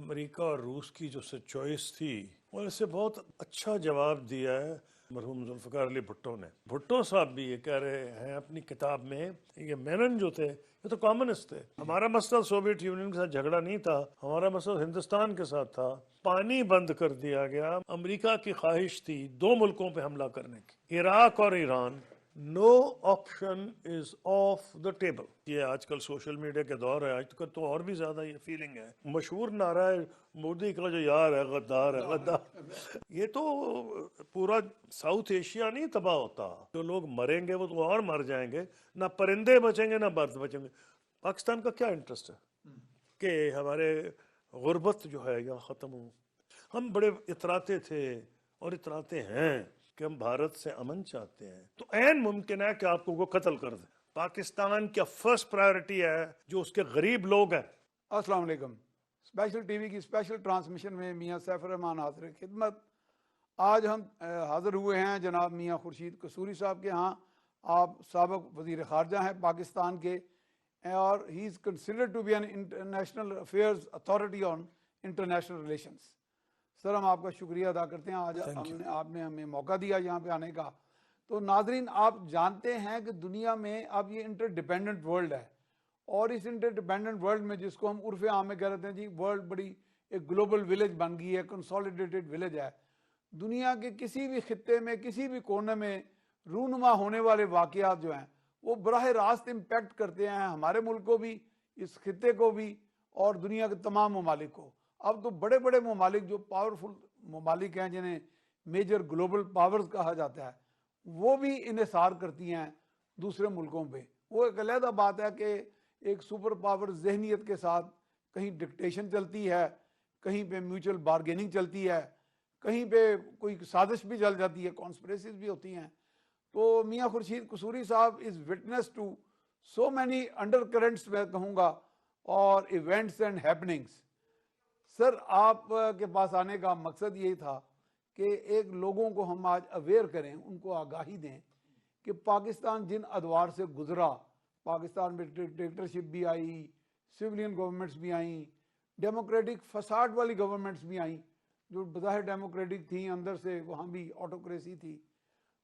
America और रूस की जो चॉइस थी और इससे बहुत अच्छा जवाब दिया है मरहूम जुल्फ़िकार अली भुट्टो ने। भुट्टो साहब भी ये कह रहे हैं अपनी किताब में, ये मेनन जो थे ये तो कम्युनिस्ट थे। हमारा मसला सोवियत यूनियन के साथ झगड़ा नहीं था, हमारा मसला हिंदुस्तान के साथ था। पानी बंद कर दिया गया। अमेरिका की ख्वाहिश थी दो मुल्कों पे हमला करने की, इराक और Iran. No option is off the table. ये आजकल सोशल मीडिया के दौर है, आजकल तो और भी ज्यादा ये फीलिंग है। मशहूर नारा है मोदी का जो यार है गद्दार है, गद्दार। ये तो पूरा साउथ एशिया नहीं तबाह होता। जो लोग मरेंगे वो तो और मर जाएंगे, ना परिंदे बचेंगे ना बर्द बचेंगे। पाकिस्तान का क्या इंटरेस्ट है कि हमारे गुर्बत जो है यहाँ ख़त्म हो। हम बड़े इतराते थे और इतराते हैं कि हम भारत से अमन चाहते हैं, तो ऐन मुमकिन है कि आपको वो कत्ल कर दे। पाकिस्तान की फर्स्ट प्रायोरिटी है जो उसके गरीब लोग हैं। अस्सलाम वालेकुम। स्पेशल टीवी की स्पेशल ट्रांसमिशन में मियाँ सैफ रहमान हाज़िर खिदमत। आज हम हाज़िर हुए हैं जनाब मियाँ खुर्शीद कसूरी साहब के यहाँ। आप साबिक़ वज़ीर ख़ारजा हैं पाकिस्तान के और he is considered to be an international affairs authority on international relations. Sir, हम आपका शुक्रिया अदा करते हैं, आज आपने हमें मौका दिया यहाँ पे आने का। तो नाजरीन, आप जानते हैं कि दुनिया में अब ये इंटरडिपेंडेंट वर्ल्ड है और इस इंटरडिपेंडेंट वर्ल्ड में जिसको हम उर्फ आम में कह रहे हैं जी वर्ल्ड बड़ी एक ग्लोबल विलेज बन गई है, कंसोलिडेटेड विलेज है। दुनिया के किसी भी खित्ते में किसी भी कोने में रूनुमा होने वाले वाक़यात जो हैं वो बराह रास्त इम्पेक्ट करते हैं हमारे मुल्क को भी, इस खित्ते को भी और दुनिया के तमाम ममालिक को। अब तो बड़े बड़े ममालिक जो पावरफुल ममालिक हैं, जिन्हें मेजर ग्लोबल पावर्स कहा जाता है, वो भी इन्हिसार करती हैं दूसरे मुल्कों पे। वो एक अलहदा बात है कि एक सुपर पावर जहनीत के साथ कहीं डिक्टेशन चलती है, कहीं पे म्यूचुअल बारगेनिंग चलती है, कहीं पे कोई साजिश भी चल जाती है, कॉन्स्पिरेसीज भी होती हैं। तो मियाँ खुर्शीद कसूरी साहब is witness to so many under currents मैं कहूँगा और इवेंट्स एंड हैपनिंग्स। सर, आप के पास आने का मकसद यही था कि एक लोगों को हम आज अवेयर करें, उनको आगाही दें कि पाकिस्तान जिन अदवार से गुजरा, पाकिस्तान में डिक्टेटरशिप भी आई, सिविलियन गवर्नमेंट्स भी आई, डेमोक्रेटिक फसाड वाली गवर्नमेंट्स भी आई जो बज़ाहिर डेमोक्रेटिक थी, अंदर से वहाँ भी ऑटोक्रेसी थी।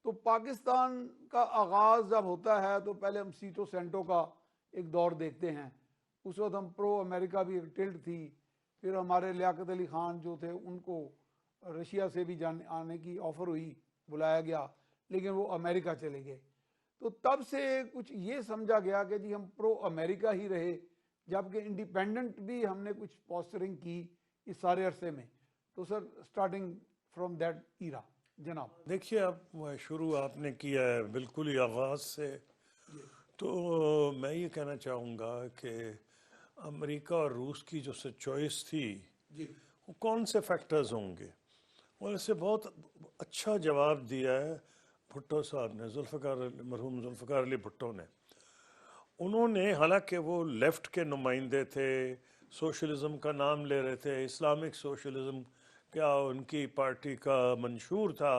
तो पाकिस्तान का आगाज़ जब होता है तो पहले हम सीटो सेंटो का एक दौर देखते हैं। उस वक्त हम प्रो अमेरिका भी एक टिल्ट थी। फिर हमारे लियाकत अली ख़ान जो थे उनको रशिया से भी आने की ऑफ़र हुई, बुलाया गया, लेकिन वो अमेरिका चले गए। तो तब से कुछ ये समझा गया कि जी हम प्रो अमेरिका ही रहे, जबकि इंडिपेंडेंट भी हमने कुछ पोस्टरिंग की इस सारे अरसे में। तो sir, starting from that era जनाब। देखिए, अब शुरू आपने किया है बिल्कुल ही आगाज़ से, तो मैं ये कहना चाहूँगा कि अमेरिका और रूस की जो चॉइस थी वो कौन से फैक्टर्स होंगे, और इससे बहुत अच्छा जवाब दिया है भुट्टो साहब ने, मरहूम जुल्फ़िकार अली भुट्टो ने। उन्होंने, हालांकि वो लेफ़्ट के नुमाइंदे थे, सोशलिज़म का नाम ले रहे थे, इस्लामिक सोशलिज़म क्या उनकी पार्टी का मंशूर था,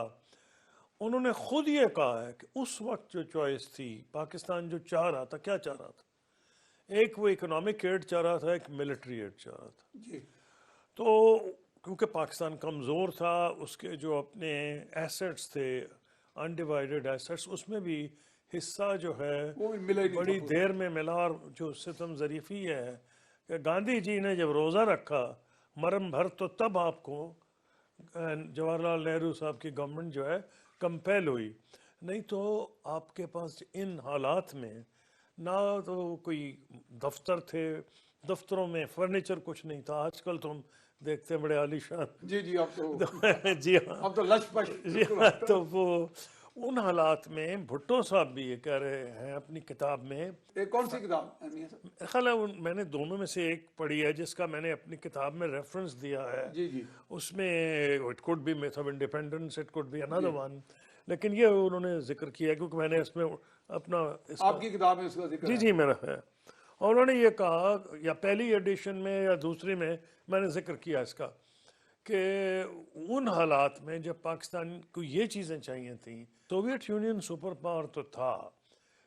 उन्होंने ख़ुद ये कहा है कि उस वक्त जो चॉइस थी, पाकिस्तान जो चाह रहा था, क्या चाह रहा था, एक वो इकोनॉमिक एड चाह रहा था, एक मिलिट्री एड चाह रहा था जी। तो क्योंकि पाकिस्तान कमज़ोर था, उसके जो अपने एसेट्स थे, अनडिवाइडेड एसेट्स, उसमें भी हिस्सा जो है वो बड़ी देर में मिला। और जो सितम ज़रीफ़ी है कि गांधी जी ने जब रोज़ा रखा मरम भर, तो तब आपको जवाहरलाल नेहरू साहब की गवर्नमेंट जो है कंपेल हुई, नहीं तो आपके पास इन हालात में ना तो कोई दफ्तर थे, दफ्तरों में फर्नीचर कुछ नहीं था। आजकल तो हम देखते हैं बड़े आलीशान जी जी, अब तो जी हाँ, अब तो लश पश जी हाँ। तो वो उन हालात में भुट्टो साहब भी ये कह रहे हैं अपनी किताब में। कौन सी किताब? ख्याल है मैंने दोनों में से एक पढ़ी है जिसका मैंने अपनी किताब में रेफरेंस दिया है जी जी। उसमें it could be myth of independence, it could be another one, लेकिन ये उन्होंने जिक्र किया क्योंकि मैंने इसमें अपना आपकी किताब में इसका जिक्र जी जी मेरा है। और उन्होंने ये कहा, या पहली एडिशन में या दूसरी में मैंने जिक्र किया इसका, कि उन हालात में जब पाकिस्तान को ये चीज़ें चाहिए थी, सोवियत यूनियन सुपर पावर तो था,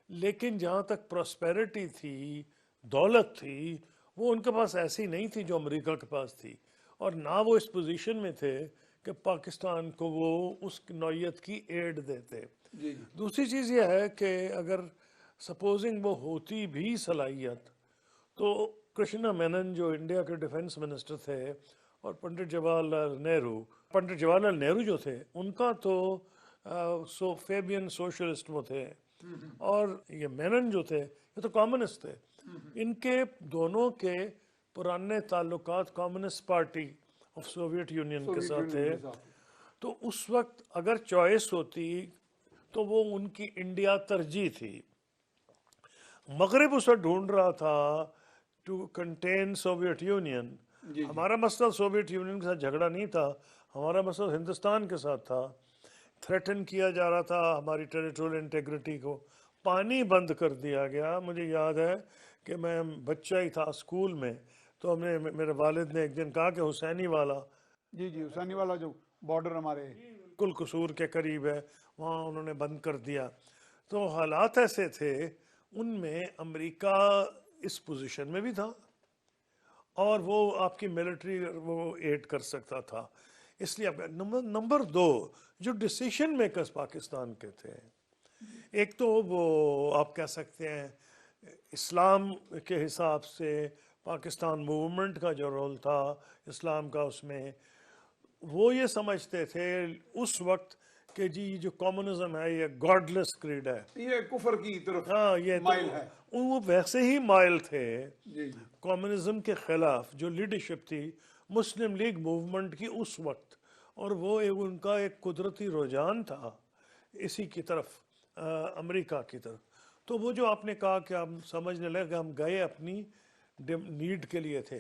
लेकिन जहाँ तक प्रॉस्पेरिटी थी, दौलत थी, वो उनके पास ऐसी नहीं थी जो अमेरिका के पास थी। और ना वो इस पोजीशन में थे कि पाकिस्तान को वो उस नौयत की एड देते। जी जी दूसरी चीज़ ये है कि अगर सपोजिंग वो होती भी सलाहियत, तो कृष्णा मेनन जो इंडिया के डिफेंस मिनिस्टर थे और पंडित जवाहरलाल नेहरू जो थे, उनका तो फेबियन सोशलिस्ट वो थे, और ये मेनन जो थे ये तो कम्युनिस्ट थे। इनके दोनों के पुराने ताल्लुकात communist party of Soviet union के सोवियत साथ थे। यूनियन के साथ। तो उस वक्त अगर चॉइस होती तो वो उनकी इंडिया तरजीह थी। मगरिब उसे ढूंढ रहा था टू कंटेन सोवियत यूनियन। जी हमारा मसला सोवियत यूनियन के साथ झगड़ा नहीं था, हमारा मसला हिंदुस्तान के साथ था। थ्रेटन किया जा रहा था हमारी टेरिटोरियल इंटेग्रिटी को, पानी बंद कर दिया गया। मुझे याद है कि मैं बच्चा ही था स्कूल में, तो हमने मेरे वालिद ने एक दिन कहा कि हुसैनी वाला जी जी हुसैनी वाला जो बॉर्डर हमारे। कुल कसूर के करीब है, वहाँ उन्होंने बंद कर दिया। तो हालात ऐसे थे, उनमें अमेरिका इस पोजीशन में भी था और वो आपकी मिलिट्री वो एड कर सकता था। इसलिए नंबर दो, जो डिसीजन मेकर्स पाकिस्तान के थे, एक तो वो आप कह सकते हैं इस्लाम के हिसाब से पाकिस्तान मूवमेंट का जो रोल था इस्लाम का, उसमें वो ये समझते थे उस वक्त कि जी जो कम्युनिज्म है ये गॉडलेस क्रीड है, ये कुफर की तरफ हाँ ये माइल है। वो वैसे ही माइल थे जी जी कम्युनिज्म के खिलाफ। जो लीडरशिप थी मुस्लिम लीग मूवमेंट की उस वक्त, और वो उनका एक कुदरती रुझान था इसी की तरफ, अमेरिका की तरफ। तो वो जो आपने कहा कि हम समझने लगे, हम गए अपनी नीड के लिए थे।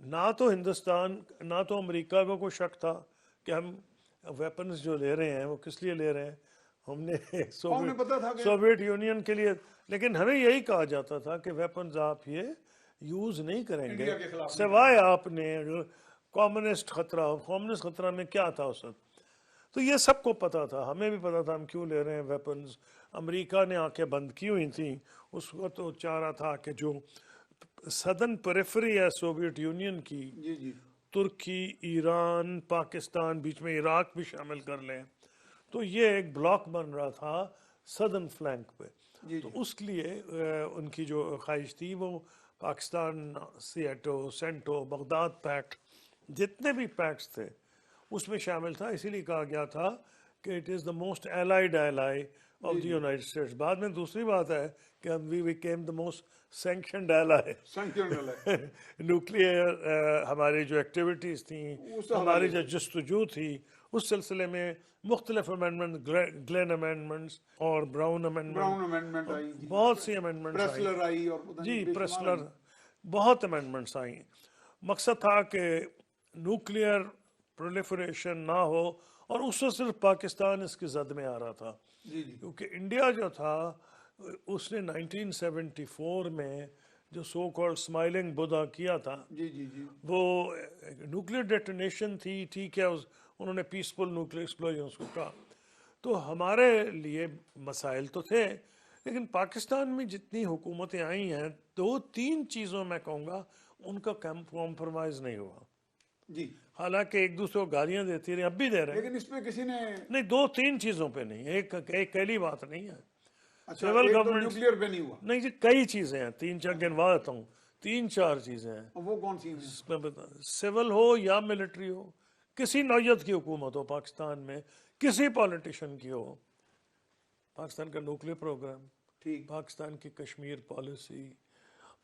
ना तो हिंदुस्तान ना तो अमेरिका को कोई शक था कि हम वेपन्स जो ले रहे हैं वो किस लिए ले रहे हैं, हमने उन्हें पता था कि सोवियत यूनियन के लिए। लेकिन हमें यही कहा जाता था कि वेपन्स आप ये यूज़ नहीं करेंगे इंडिया के खिलाफ नहीं सिवाय आपने कम्युनिस्ट खतरा हो। कम्युनिस्ट खतरा में क्या था उस वक्त, तो ये सबको पता था, हमें भी पता था हम क्यों ले रहे हैं वेपन्स। अमेरिका ने आंखें बंद की हुई थी उस वक्त, वो चाह रहा था कि जो सदर्न पेरिफेरी है सोवियत यूनियन की, जी जी तुर्की, ईरान, पाकिस्तान, बीच में इराक भी शामिल कर लें, तो ये एक ब्लॉक बन रहा था सदर्न फ्लैंक पे। जी तो जी उसके लिए उनकी जो ख्वाहिश थी वो Pakistan, SEATO, CENTO, Baghdad pact, जितने भी पैक्ट्स थे उसमें शामिल था। इसीलिए कहा गया था कि it is the most allied ally of the United States. बाद में दूसरी बात है कि we became the most sanctioned ally. Sanctions है न्यूक्लियर हमारी जो एक्टिविटीज़ थी, उस हमारी हवाले जो जस्तजू थी, उस सिलसिले में मुख्तलिफ अमेंडमेंट, ग्लेन अमेंडमेंट्स और ब्राउन अमेंडमेंट, ब्राउन अमेंडमेंट आई जी, बहुत सी अमेंडमेंट्स आई प्रेसलर आई और पता जी, नहीं बेशुमार प्रेसलर, आई। बहुत अमेंडमेंट्स आई। मकसद था कि न्यूक्लियर प्रोलिफरेशन ना हो, और उससे सिर्फ पाकिस्तान इसकी जद में आ रहा था, जी जी क्योंकि इंडिया जो था उसने 1974 में जो सो कॉल्ड स्माइलिंग बुद्धा किया था, जी जी जी वो न्यूक्लियर डेटोनेशन थी, ठीक है, उन्होंने पीसफुल न्यूक्लियर एक्सप्लोजन उसको कहा। तो हमारे लिए मसाइल तो थे, लेकिन पाकिस्तान में जितनी हुकूमतें आई हैं, दो तीन चीज़ों में कहूँगा उनका कॉम्प्रोमाइज़ नहीं हुआ। जी हालांकि एक दूसरे को गालियाँ देती रही, अब भी दे रहे हैं, लेकिन इसमें किसी ने नहीं दो तीन चीज़ों पे नहीं, एक अकेली बात नहीं है। अच्छा सिविल एक तो गवर्नमेंट न्यूक्लियर पे नहीं हुआ, नहीं जी, कई चीज़ें हैं, तीन चार गिनवा देता हूँ, तीन चार चीज़ें हैं। और वो कौन सी हैं? मैं बता, सिविल हो या मिलिट्री हो, किसी नौयत की हुकूमत हो पाकिस्तान में, किसी पॉलिटिशियन की हो, पाकिस्तान का न्यूक्लियर प्रोग्राम, ठीक पाकिस्तान की कश्मीर पॉलिसी,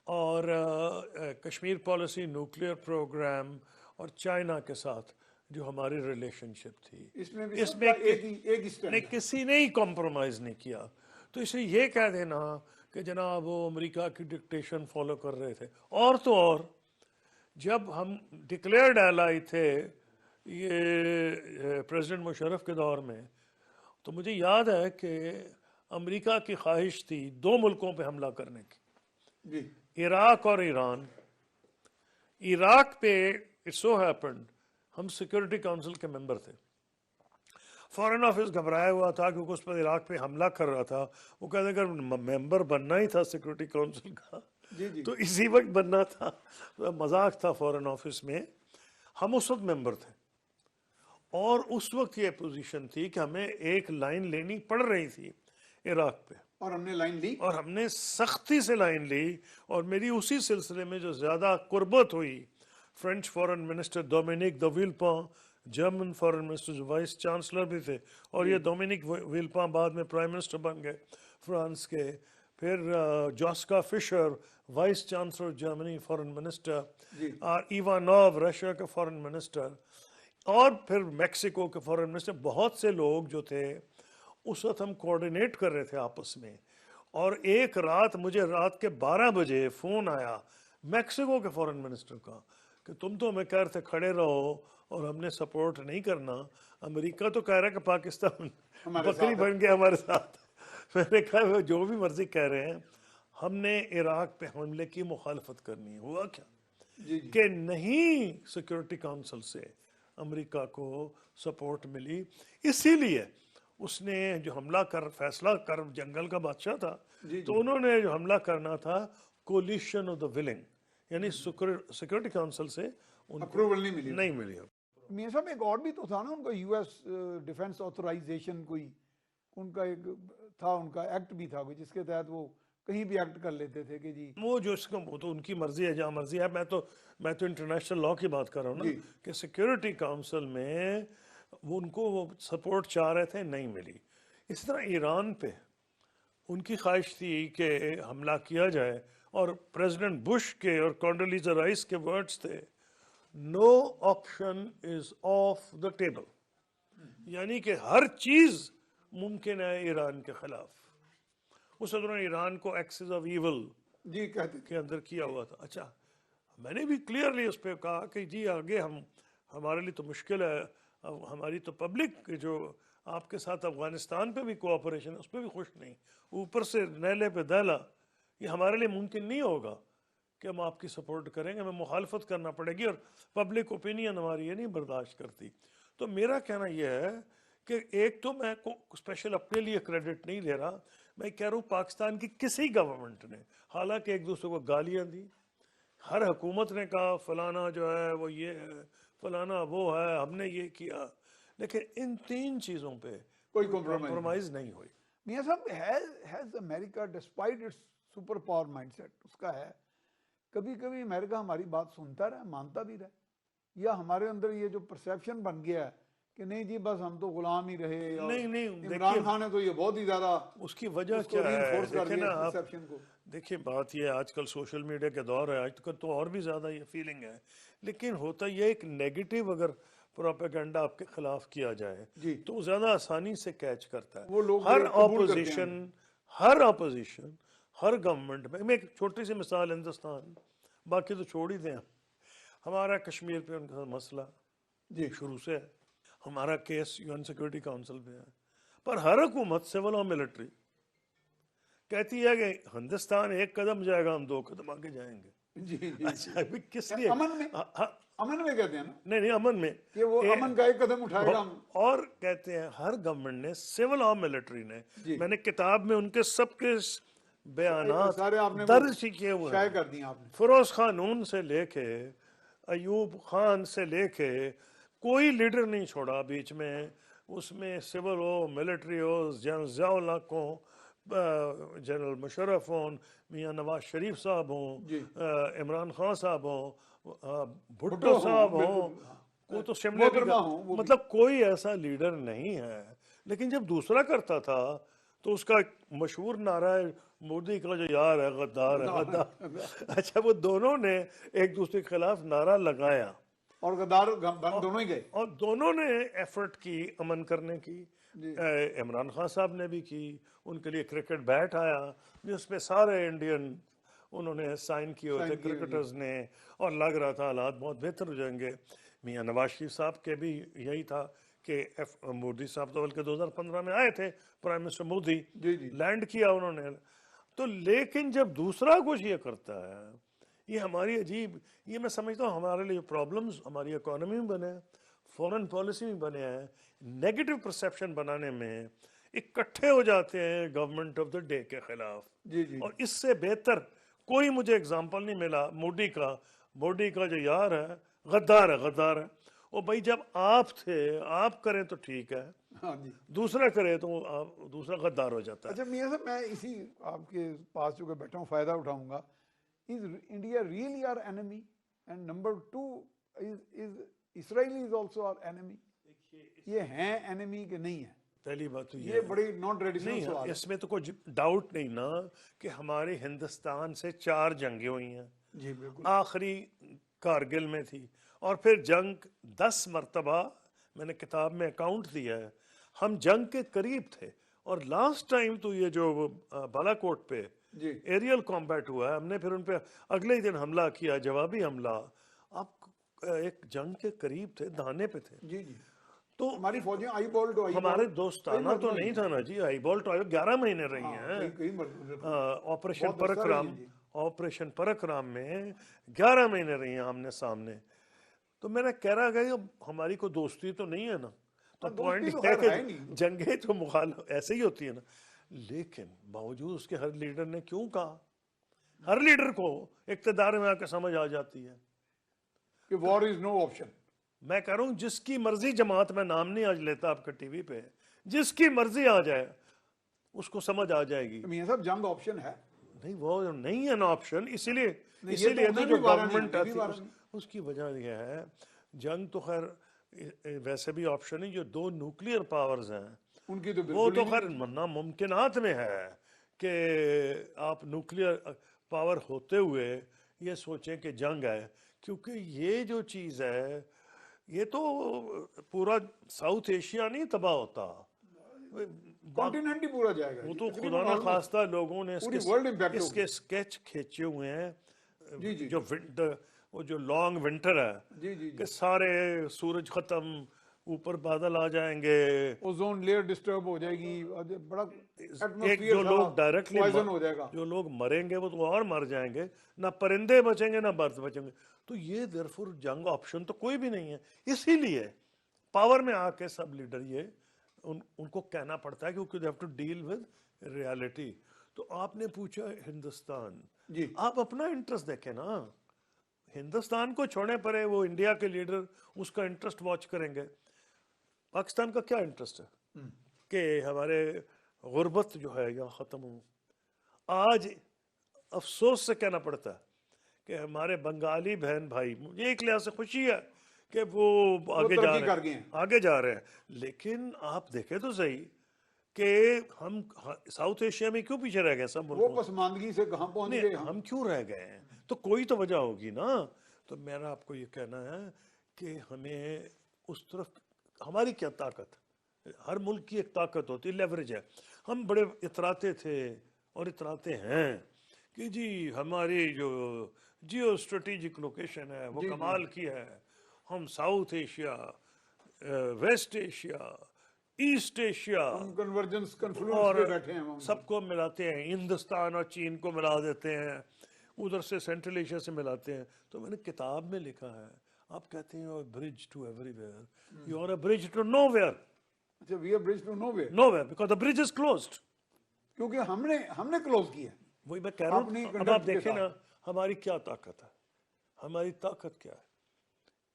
और कश्मीर पॉलिसी, न्यूक्लियर प्रोग्राम, और चाइना के साथ जो हमारी रिलेशनशिप थी, इसमें भी इसमें सबका एक ही स्टैंड नहीं, है। किसी ने ही कॉम्प्रोमाइज़ नहीं किया। तो इसलिए ये कह देना कि जनाब वो अमेरिका की डिक्टेशन फॉलो कर रहे थे, और तो और जब हम डिक्लेयर्ड एलाई थे ये प्रेसिडेंट मुशर्रफ के दौर में, तो मुझे याद है कि अमेरिका की ख्वाहिश थी दो मुल्कों पे हमला करने की, जी इराक और ईरान। इराक पे इट सो हैपेंड हम सिक्योरिटी काउंसिल के मेंबर थे। फॉरेन ऑफिस घबराया हुआ था क्योंकि उस पर इराक पे हमला कर रहा था। वो कहते अगर मेंबर बनना ही था सिक्योरिटी काउंसिल का जी जी तो इसी वक्त बनना था। तो मजाक था फॉरेन ऑफिस में। हम उस वक्त मेंबर थे और उस वक्त ये पोजीशन थी कि हमें एक लाइन लेनी पड़ रही थी इराक पे, और हमने लाइन ली। और हमने सख्ती से लाइन ली। और मेरी उसी सिलसिले में जो ज़्यादा कुर्बत हुई, French foreign minister Dominique de Villepin, German foreign minister जो वाइस चांसलर भी थे, और ये डोमिनिक विल्पां बाद में प्राइम मिनिस्टर बन गए फ्रांस के, फिर Joschka Fischer vice chancellor Germany foreign minister, और इवानोव रशिया के फॉरेन मिनिस्टर, और फिर मेक्सिको के फॉरेन मिनिस्टर, बहुत से लोग जो थे उस वक्त हम कोऑर्डिनेट कर रहे थे आपस में। और एक रात मुझे रात के 12 बजे फ़ोन आया मेक्सिको के फॉरेन मिनिस्टर का कि तुम तो हमें कह रहे थे खड़े रहो और हमने सपोर्ट नहीं करना, अमेरिका तो कह रहा है कि पाकिस्तान बकरी बन गया हमारे साथ। मैंने कहा वो जो भी मर्जी कह रहे हैं, हमने इराक पे हमले की मुखालफत करनी है। हुआ क्या कि नहीं, सिक्योरिटी काउंसिल से अमेरिका को सपोर्ट मिली, इसीलिए उसने जो हमला कर फैसला कर, जंगल का बादशाह था, तो उन्होंने जो हमला करना था कोलिशन ऑफ द विलिंग, यानी सिक्योरिटी काउंसिल से उनको अप्रूवल नहीं मिली। मियां साहब एक और भी तो था ना उनका, यूएस डिफेंस ऑथराइजेशन, कोई उनका एक था, उनका एक्ट भी था कोई, जिसके तहत वो कहीं भी एक्ट कर लेते थे कि जी वो जो इसका वो तो उनकी मर्जी है, जहाँ मर्जी है। मैं तो इंटरनेशनल लॉ की बात कर रहा हूँ ना, कि सिक्योरिटी काउंसिल में वो उनको वो सपोर्ट चाह रहे थे, नहीं मिली। इस तरह ईरान पे उनकी ख्वाहिश थी कि हमला किया जाए, और प्रेसिडेंट बुश के और कॉन्डोलीजा राइस के वर्ड्स थे, no option is off the table, यानी कि हर चीज मुमकिन है ईरान के खिलाफ। उस उन्होंने ईरान को एक्सेस ऑफ ईवल जी कहते के अंदर किया हुआ था। अच्छा, मैंने भी क्लियरली उस पर कहा कि जी आगे हमारे लिए तो मुश्किल है, हमारी तो पब्लिक जो आपके साथ अफगानिस्तान पे भी कोऑपरेशन, उस पर भी खुश नहीं, ऊपर से नैले पे दैला, ये हमारे लिए मुमकिन नहीं होगा कि हम आपकी सपोर्ट करेंगे, हमें मुखालफत करना पड़ेगी, और पब्लिक ओपिनियन हमारी ये नहीं बर्दाश्त करती। तो मेरा कहना यह है कि एक तो मैं को स्पेशल अपने लिए क्रेडिट नहीं ले रहा, मैं कह रहा हूँ पाकिस्तान की किसी गवर्नमेंट ने, हालांकि एक दूसरे को गालियाँ दी, हर हुकूमत ने कहा फलाना जो है वो ये है, फलाना वो है, हमने ये किया, लेकिन इन तीन चीज़ों पे कोई कॉम्प्रोमाइज़ नहीं हुई। मियां साहब, has America despite it's super power mindset, उसका है, कभी कभी अमेरिका हमारी बात सुनता रहा, मानता भी रहा, या हमारे अंदर ये जो परसेप्शन बन गया है कि नहीं जी बस हम तो गुलाम ही रहे, और नहीं, इमरान खान ने तो ये बहुत ही ज्यादा उसकी वजह क्या है, देखे ना आप, परसेप्शन को। देखिए बात ये आजकल सोशल मीडिया के दौर है, आजकल तो और भी ज़्यादा ये फीलिंग है, लेकिन होता ये एक नेगेटिव अगर प्रोपेगेंडा आपके खिलाफ किया जाए तो ज़्यादा आसानी से कैच करता है। वो लोग हर ऑपोजिशन हर गवर्नमेंट में, मैं एक छोटी सी मिसाल, हिंदुस्तान, बाकी तो छोड़ ही दें, हमारा कश्मीर पे उनका मसला जी शुरू से है, हमारा केस यूएन सिक्योरिटी काउंसिल में है, पर हर हुकूमत सिविल और मिलिट्री कहती है कि हिंदुस्तान एक कदम जाएगा हम 2 कदम आगे जाएंगे। जी अच्छा, अभी किस लिए? अमन में कहते हैं ना, नहीं अमन में कि वो अमन का एक कदम उठाएगा हम। और कहते हैं हर गवर्नमेंट ने, सिविल और मिलिट्री ने, मैंने किताब में उनके सबके बयानात दर्ज किए हुए शाये कर दिए आपने, फिरोज खानून से लेके अयूब खान से लेके कोई लीडर नहीं छोड़ा बीच में, उसमें सिविल हो, मिलिट्री हो, जियाउल हक हो, जनरल मुशर्रफ हों, मियाँ नवाज शरीफ साहब हों, इमरान खान साहब हों, भुट्टो साहब हों, को तो शिमले भी, मतलब कोई ऐसा लीडर नहीं है। लेकिन जब दूसरा करता था तो उसका मशहूर नारा है, मोदी का जो यार है गद्दार है, गद्दार। अच्छा, वो दोनों ने एक दूसरे के खिलाफ नारा लगाया और गद्दार दोनों ही गए, और दोनों ने एफर्ट की अमन करने की। इमरान खान साहब ने भी की, उनके लिए क्रिकेट बैट आया जिसपे सारे इंडियन उन्होंने साइन किए हुए थे क्रिकेटर्स ने, और लग रहा था हालात बहुत बेहतर हो जाएंगे। मियाँ नवाज शरीफ साहब के भी यही था कि मोदी साहब तो बल्कि 2015 में आए थे, प्राइम मिनिस्टर मोदी लैंड किया उन्होंने। तो लेकिन जब दूसरा कुछ ये करता है, ये हमारी अजीब, ये मैं समझता हूँ हमारे लिए प्रॉब्लम्स हमारी इकोनॉमी में बने हैं, फॉरेन पॉलिसी में बने हैं, नेगेटिव परसेप्शन बनाने में इकट्ठे हो जाते हैं गवर्नमेंट ऑफ द डे के खिलाफ। और इससे बेहतर कोई मुझे एग्जांपल नहीं मिला मोदी का जो यार है गद्दार है, गद्दार है। ओ भाई, जब आप थे, आप करें तो ठीक है, हाँ जी। दूसरा करे तो दूसरा गद्दार हो जाता है। अच्छा मियाँ साहब, मैं इसी आपके पास जो बैठा हूँ फ़ायदा उठाऊंगा। Is India really our enemy? And number two, is Israel is also our enemy? ये हैं एनिमी कि नहीं है? पहली बात तो ये बड़ी नॉन ट्रेडिशनल नहीं सवाल है, है। इसमें तो कोई डाउट नहीं ना कि हमारे हिंदुस्तान से 4 जंगें हुई हैं। जी बिल्कुल। आखिरी कारगिल में थी, और फिर जंग 10 मरतबा, मैंने किताब में अकाउंट दिया है, हम जंग के करीब थे। और लास्ट टाइम तो ये जो बालाकोट पे जी एरियल कॉम्बैट हुआ है, हमने फिर उन पे अगले ही दिन हमला किया, जवाबी हमला। आप एक जंग के करीब थे, दाने पे थे। जी जी। तो हमारी फौजें आई बॉल टू आई हमारे बॉल दोस्ताना तो नहीं था ना जी, आई बॉल तो 11 महीने रही हाँ, हैं। कई कई मरतबा ऑपरेशन बहुत अरसा रही परशुराम, हैं जी। ऑपरेशन परशुराम में 11 महीने रही हैं आमने सामने। तो मैंने कह रहा कि हमारी कोई दोस्ती तो नहीं है ना, तो हाँ, पॉइंट दोस्ती तो है खैर है कि नहीं। जंगें तो मुखालिफ ऐसे ही होती है ना। लेकिन बावजूद उसके हर लीडर ने क्यों कहा, हर लीडर को इक्तदार में आकर समझ आ जाती है कि वॉर इज नो ऑप्शन। मैं कह रहा हूं जिसकी मर्जी जमात में नाम नहीं आज लेता आपके टीवी पे, जिसकी मर्जी आ जाए उसको समझ आ जाएगी। मियाँ साहब, जंग ऑप्शन है नहीं, वो नहीं है ना ऑप्शन, इसीलिए नहीं, ये इसीलिए तो तो उन्हें जो भी वारा नहीं, गवर्नमेंट ये भी आती वारा नहीं। उसकी वजह यह है, जंग तो खैर वैसे भी ऑप्शन है, जो 2 न्यूक्लियर पावर्स हैं उनकी तो वो बिल्कुल तो ही खैर नहीं। नामुमकिनात में है कि आप न्यूक्लियर पावर होते हुए ये सोचें कि जंग है। क्योंकि ये जो चीज़ है, ये तो पूरा साउथ एशिया नहीं तबाह होता, कॉन्टिनेंट ही पूरा जाएगा वो जी, तो खुदा तकरीबन ना almost खास्ता लोगों ने पूरी वर्ल्ड इम्पैक्ट इसके होगी। स्केच खींचे हुए हैं। जी जी जो विंटर, वो जो लॉन्ग विंटर है, जी जी कि जी। सारे सूरज खत्म, ऊपर बादल आ जाएंगे, ओजोन लेयर डिस्टर्ब हो जाएगी, और बड़ा एक एटमॉस्फेयर जो सारा लोग डायरेक्टली पॉइजन हो जाएगा। जो लोग मरेंगे वो तो और मर जाएंगे, ना परिंदे बचेंगे ना बर्ड बचेंगे। तो ये देयरफॉर जंग ऑप्शन तो कोई भी नहीं है। इसीलिए पावर में आके सब लीडर ये उनको कहना पड़ता है, क्योंकि they have to deal with reality. तो आपने पूछा हिंदुस्तान, जी आप अपना इंटरेस्ट देखें ना, हिंदुस्तान को छोड़ने पर है वो इंडिया के लीडर उसका इंटरेस्ट वॉच करेंगे। पाकिस्तान का क्या इंटरेस्ट है कि हमारे गुर्बत जो है यहाँ ख़त्म हो। आज अफसोस से कहना पड़ता है कि हमारे बंगाली बहन भाई, मुझे एक लिहाज से खुशी है कि वो आगे जा तरक्की रहे कर गए हैं, हैं। आगे जा रहे हैं। लेकिन आप देखें तो सही कि हम साउथ एशिया में क्यों पीछे रह गए सब वो मुल्कों से? पसमानदगी से कहाँ पहुंच नहीं, गए हम? हम क्यों रह गए हैं? तो कोई तो वजह होगी ना। तो मेरा आपको ये कहना है कि हमें उस तरफ, हमारी क्या ताकत, हर मुल्क की एक ताकत होती है, लेवरेज है। हम बड़े इतराते थे और इतराते हैं कि जी हमारी जो जियो स्ट्रेटेजिक लोकेशन है वो जी, जी। कमाल की है, हम South Asia, West Asia, East Asia हम कन्वर्जेंस कन्फ्लुएंस और पे बैठे हैं हम। सबको मिलाते हैं, हिंदुस्तान और चीन को मिला देते हैं, उधर से सेंट्रल एशिया से मिलाते हैं। तो मैंने किताब में लिखा है, आप कहते हैं bridge to everywhere, you are a bridge to nowhere. अच्छा, we are bridge to nowhere, nowhere because the bridge is closed. क्योंकि हमने क्लोज किया। वही मैं कह रहा अपनी हूँ। अब आप conduct के देखें साथ। ना, हमारी क्या ताकत है, हमारी ताकत क्या है।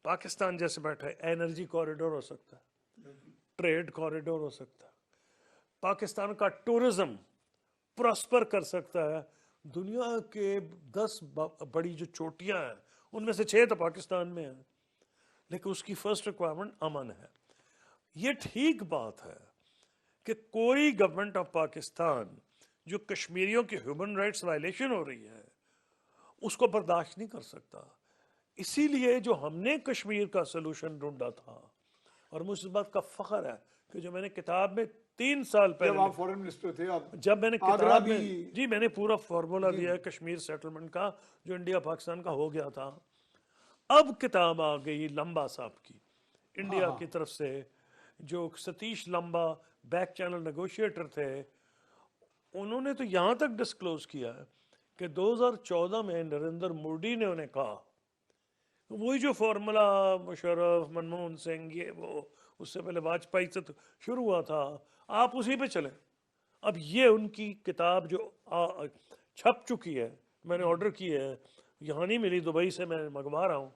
पाकिस्तान जैसे बैठा है, एनर्जी कॉरिडोर हो सकता है, ट्रेड कॉरिडोर हो सकता है, पाकिस्तान का टूरिज्म प्रॉस्पर कर सकता है। दुनिया के 10 बड़ी जो चोटियां हैं उनमें से 6 तो पाकिस्तान में है। लेकिन उसकी फर्स्ट रिक्वायरमेंट अमन है। ये ठीक बात है कि कोई गवर्नमेंट ऑफ पाकिस्तान जो कश्मीरियों की ह्यूमन राइट्स वायलेशन हो रही है उसको बर्दाश्त नहीं कर सकता। इसीलिए जो हमने कश्मीर का सलूशन ढूंढा था, और मुझे इस बात का फख्र है कि जो मैंने किताब में 3 साल जब पहले आप फॉरेन मिनिस्टर थे, आप जब मैंने आगरा किताब भी में जी मैंने पूरा फार्मूला दिया है कश्मीर सेटलमेंट का, जो इंडिया पाकिस्तान का हो गया था। अब किताब आ गई लंबा साहब की, इंडिया की तरफ से, जो सतीश लंबा बैक चैनल नेगोशिएटर थे, उन्होंने तो यहाँ तक डिस्क्लोज किया है कि 2014 में नरेंद्र मोदी ने उन्हें कहा, वही जो फार्मूला मुशर्रफ, मनमोहन सिंह, ये वो उससे पहले वाजपेयी से तो शुरू हुआ था, आप उसी पे चले। अब ये उनकी किताब जो छप चुकी है, मैंने ऑर्डर की है, यहाँ नहीं मिली, दुबई से मैं मंगवा रहा हूँ।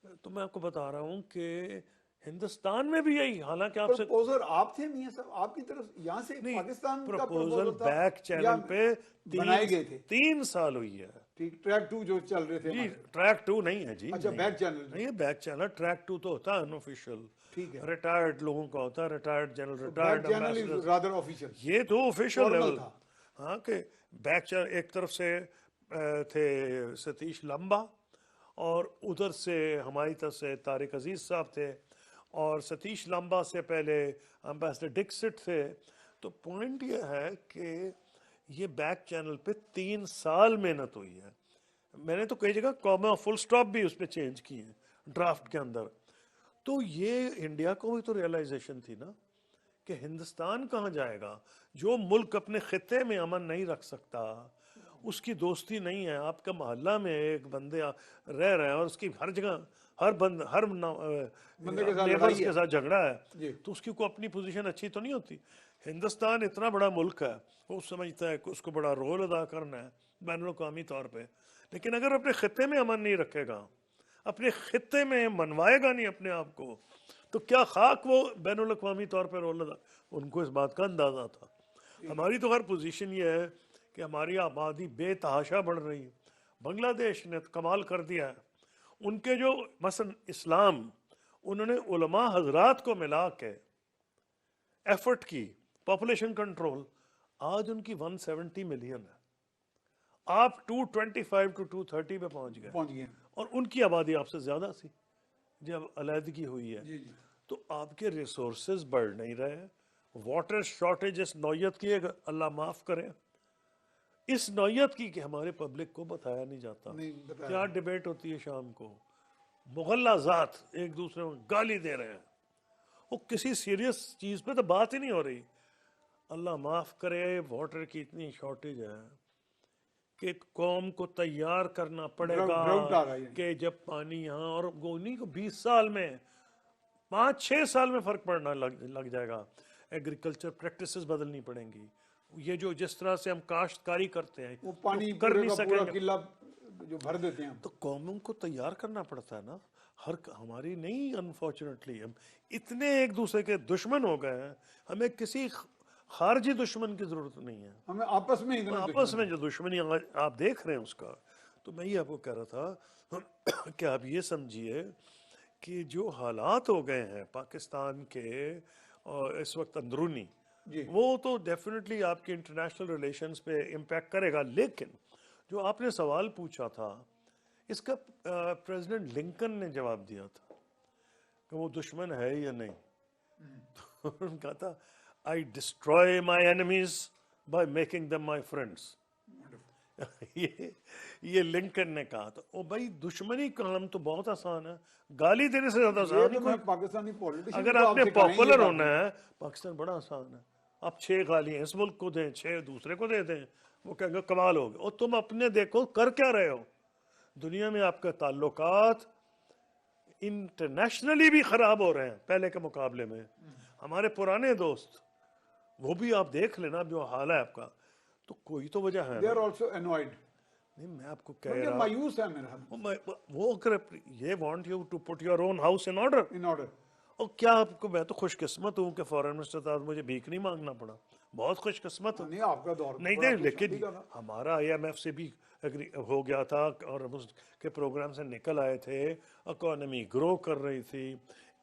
तो मैं आपको बता रहा हूँ कि हिंदुस्तान में भी यही, हालांकि आपसे प्रपोजर आप थे मियां साहब, आपकी तरफ यहाँ से नहीं, पाकिस्तान का प्रपोजल प्रपोजल था बैक या चैनल पे बनाए तीन गए थे? 3 साल हुई है ठीक, ट्रैक 2 जो चल रहे थे जी। हमारे। ट्रैक 2 नहीं है जी, अच्छा, नहीं बैक चैनल नहीं, ये बैक चैनल। ट्रैक 2 तो होता है अनऑफिशियल, ठीक है। रिटायर्ड लोगों का होता है, रिटायर्ड जनरल, तो back retired channel is ambassadors. Rather official, ये तो ऑफिशियल फॉर्मल लेवल। था। हाँ, कि बैक चैनल एक तरफ से थे सतीश लंबा, और उधर से हमारी तरफ से तारिक अजीज साहब थे, और सतीश लंबा से पहले एम्बेसडर डिक्सिट थे। तो पॉइंट ये है कि ये बैक चैनल पे 3 साल मेहनत हुई है। मैंने तो कई जगह कॉमा फुल स्टॉप भी उस पर चेंज किए हैं ड्राफ्ट के अंदर। तो ये इंडिया को भी तो रियलाइजेशन थी ना कि हिंदुस्तान कहाँ जाएगा। जो मुल्क अपने खिते में अमन नहीं रख सकता, उसकी दोस्ती नहीं है। आपका मोहल्ला में एक बंदे रह रहे हैं और उसकी हर जगह हर बंदे के साथ नेबर्स लड़ाई के है साथ झगड़ा है, जी। तो उसकी को अपनी पोजीशन अच्छी तो नहीं होती। हिंदुस्तान इतना बड़ा मुल्क है, वो समझता है कि उसको बड़ा रोल अदा करना है बैनुल अक़वामी तौर पे, लेकिन अगर अपने खिते में अमन नहीं रखेगा, अपने खिते में मनवाएगा नहीं अपने आप को, तो क्या खाक वो बैनुल अक़वामी तौर पर रोल अदा। उनको इस बात का अंदाजा था। हमारी तो हर पोजीशन ये है कि हमारी आबादी बेतहाशा बढ़ रही है। बांग्लादेश ने तो कमाल कर दिया है। उनके जो मसलन इस्लाम, उन्होंने उलमा हजरात को मिला के एफर्ट की पॉपुलेशन कंट्रोल, आज उनकी 170 मिलियन है। आप 225 टू 230 पे पहुंच गए, और उनकी आबादी आपसे ज्यादा सी जब अलहदगी हुई है। जी जी। तो आपके रिसोर्सेज बढ़ नहीं रहे। वाटर शॉर्टेज इस नौयत की, अल्लाह माफ करे, इस नौयत की कि हमारे पब्लिक को बताया नहीं जाता। नहीं बताया। क्या डिबेट होती है शाम को, मुगल्ला जात एक दूसरे को गाली दे रहे हैं, वो किसी सीरियस चीज पे तो बात ही नहीं हो रही। अल्लाह माफ करे, वाटर की इतनी शॉर्टेज है कि कौम को तैयार करना पड़ेगा drought आ रहा है। कि जब पानी यहाँ, और उन्हीं को 20 साल में 5-6 साल में फर्क पड़ना लग जाएगा। एग्रीकल्चर प्रैक्टिसेस बदलनी पड़ेंगी। ये जो जिस तरह से हम काश्तकारी करते हैं वो पानी तो कर पूरे नहीं का पूरा सकेंगे, किला जो भर देते हैं। तो कौमों को तैयार करना पड़ता है ना। हमारी नहीं, अनफॉर्चुनेटली हम इतने एक दूसरे के दुश्मन हो गए हैं। हमें किसी खारजी दुश्मन की जरूरत नहीं है, हमें आपस में इतना आपस में जो दुश्मनी आप देख रहे हैं उसका। तो मैं ये आपको कह रहा था कि आप ये समझिए कि जो हालात हो गए हैं पाकिस्तान के और इस वक्त अंदरूनी, वो तो डेफिनेटली आपके इंटरनेशनल रिलेशंस पे इम्पैक्ट करेगा। लेकिन जो आपने सवाल पूछा था, इसका प्रेसिडेंट लिंकन ने जवाब दिया था कि वो दुश्मन है या नहीं। तो उन्होंने कहा था, आई destroy my enemies by making them my friends. ये लिंकन ने कहा था। ओ भाई, दुश्मनी काम तो बहुत आसान है, गाली देने से ज्यादा आसान है। पाकिस्तानी पॉलिटिशियन अगर आपने पॉपुलर होना है, पाकिस्तान बड़ा आसान है। आप 6 गालियां इस मुल्क को दें, 6 दूसरे को दे दें, वो कहेंगे कमाल हो गया। और तुम अपने देखो कर क्या रहे हो। दुनिया में आपके ताल्लुकात इंटरनेशनली भी खराब हो रहे हैं पहले के मुकाबले में। हमारे पुराने दोस्त, वो भी आप देख लेना जो हाल है आपका, तो कोई तो वजह है। They are also annoyed. नहीं, मैं आपको कह रहा मायूस है मेरा। वो अगर ये want you to put your own house in order. और क्या आपको, मैं तो खुशकिस्मत हूँ कि फॉरेन मिनिस्टर साहब मुझे भीख नहीं मांगना पड़ा, बहुत खुशकिस्मत हूँ। नहीं, आपका दौर नहीं नहीं, लेकिन हमारा IMF से भी एग्री हो गया था और उसके प्रोग्राम से निकल आए थे। इकोनॉमी ग्रो कर रही थी।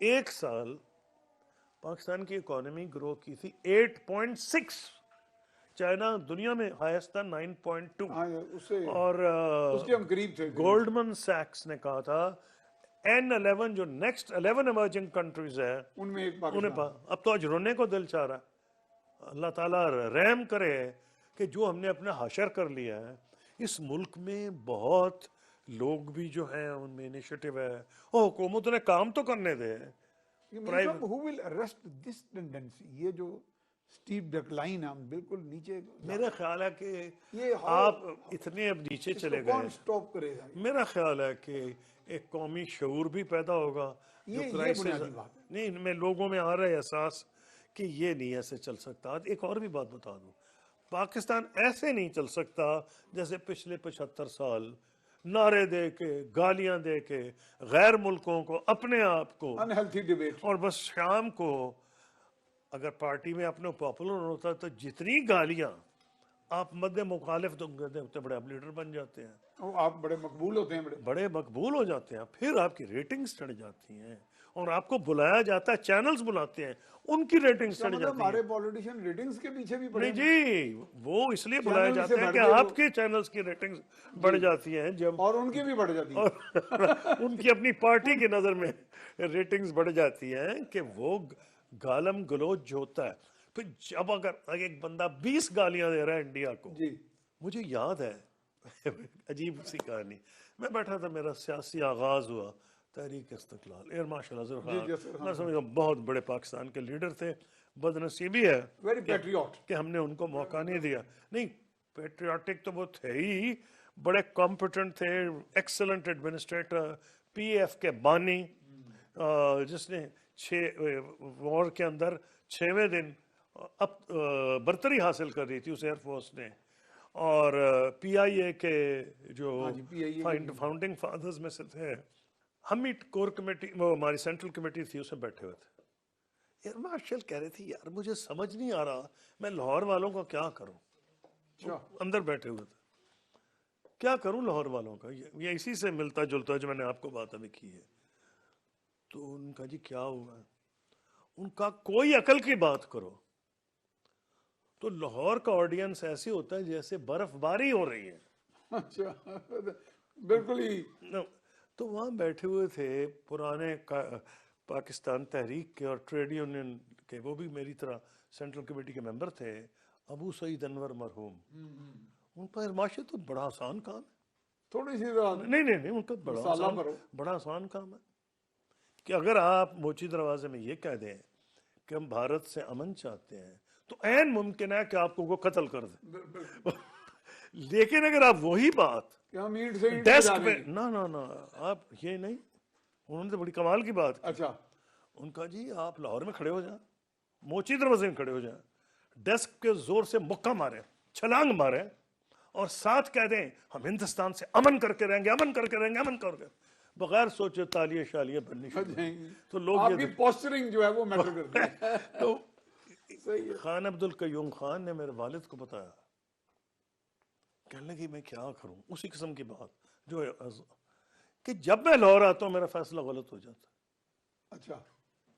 एक साल पाकिस्तान की इकोनॉमी ग्रो की थी 8.6, चाइना दुनिया में हाईएस्ट था 9.2। और उसके हम करीब थे। गोल्डमैन सैक्स ने कहा था N11 जो नेक्स्ट 11 इमर्जिंग कंट्रीज है उनमें एक अब तो आज रोने को दिल चाह रहा है। अल्लाह ताला रहम करे कि जो हमने अपना हाशर कर लिया है। इस मुल्क में बहुत लोग भी जो हैं उनमें इनिशिएटिव है, और हुकूमत ने काम तो करने दे। Who will arrest this tendency? ये जो स्टीप डिक्लाइन है, हम बिल्कुल नीचे। मेरा ख्याल है कि ये आप इतने अब नीचे चले गए, कौन स्टॉप करेगा? मेरा ख्याल है कि एक कौमी शऊर भी पैदा होगा। जो क्राइसिस नहीं, इनमें लोगों में आ रहा है एहसास कि ये नहीं ऐसे चल सकता। एक और भी बात बता दूं, पाकिस्तान ऐसे नहीं चल सकता जैसे पिछले 75 साल नारे दे के, गालियां दे के, गैर मुल्कों को, अपने आप को, अनहेल्थी डिबेट। और बस शाम को अगर पार्टी में अपने पॉपुलर होता तो जितनी गालियां आप मध्य मुखालिफ दोगे उतने बड़े आप लीडर बन जाते हैं, वो आप बड़े मकबूल होते हैं, बड़े मकबूल हो जाते हैं, फिर आपकी रेटिंग्स चढ़ जाती हैं और आपको बुलाया जाता है, चैनल्स बुलाते हैं, उनकी रेटिंग्स चढ़ मतलब जाती हमारे हैं। पॉलिटिशियन रेटिंग्स के पीछे भी नहीं पड़े जी, वो इसलिए बुलाए चैनल से जाते हैं बढ़ कि के वो- आपके चैनल्स की रेटिंग्स बढ़ जाती हैं जब, और उनकी भी बढ़ जाती है। और उनकी अपनी पार्टी की नजर में रेटिंग्स बढ़ जाती हैं कि वो गालम गलोच जो होता है, फिर जब अगर एक बंदा 20 गालियां दे रहा है इंडिया को, जी मुझे याद है अजीब सी कहानी, मैं बैठा था, मेरा सियासी आगाज हुआ तहरीक इस्तिकलाल, एयर मार्शल अजहर खान, मैं समझा बहुत बड़े पाकिस्तान के लीडर थे, बदनसीबी है वेरी पैट्रियट। कि हमने उनको मौका नहीं दिया। नहीं, पेट्रियाटिक तो वो थे ही, बड़े कॉम्पिटेंट थे, एक्सेलेंट एडमिनिस्ट्रेटर, पीएफ के बानी, जिसने वॉर के अंदर 6वें दिन बर्तरी हासिल कर रही थी उस एयरफोर्स ने, और पीआईए के जो फाउंडिंग फादर्स में से थे। हम ही कोर कमेटी, वो हमारी सेंट्रल कमेटी थी, उसमें बैठे हुए थे। एयर मार्शल कह रहे थे यार मुझे समझ नहीं आ रहा मैं लाहौर वालों का क्या करूं, अंदर बैठे हुए थे, क्या करूं लाहौर वालों का, ये इसी से मिलता जुलता है जो मैंने आपको बात अभी की है। तो उनका जी क्या हुआ, उनका कोई अकल की बात करो तो लाहौर का ऑडियंस ऐसे होता है जैसे बर्फबारी हो रही है। अच्छा बिल्कुल ही। तो वहाँ बैठे हुए थे पुराने पाकिस्तान तहरीक के और ट्रेड यूनियन के, वो भी मेरी तरह सेंट्रल कमेटी के मेंबर थे, अबू सईद अनवर मरहूम। उन पर माशे तो बड़ा आसान काम है, थोड़ी सी नहीं उनका बड़ा आसान काम है कि अगर आप मोची दरवाजे में ये कह दें कि हम भारत से अमन चाहते हैं तो ऐन मुमकिन है कि आपको वो कत्ल कर दे। लेकिन अगर आप वही बात डेस्क पे, ना आप ये नहीं, उन्होंने तो बड़ी कमाल की बात की। अच्छा, उनका जी आप लाहौर में खड़े हो जाए, मोची दरवाजे में खड़े हो जाए, डेस्क के जोर से मुक्का मारे, छलांग मारे और साथ कह दें हम हिंदुस्तान से अमन करके रहेंगे, अमन करके रहेंगे, अमन करके, बगैर सोचे तालियां शालियां बननी शुरू। तो लोग आपकी पोस्चरिंग जो है वो मैटर करती है। तो खान अब्दुल कयूम खान ने मेरे वालिद को बताया, कहने लगी मैं क्या करूं, उसी किस्म की बात जो है कि जब मैं लाहौर आता हूं मेरा फैसला गलत हो जाता। अच्छा,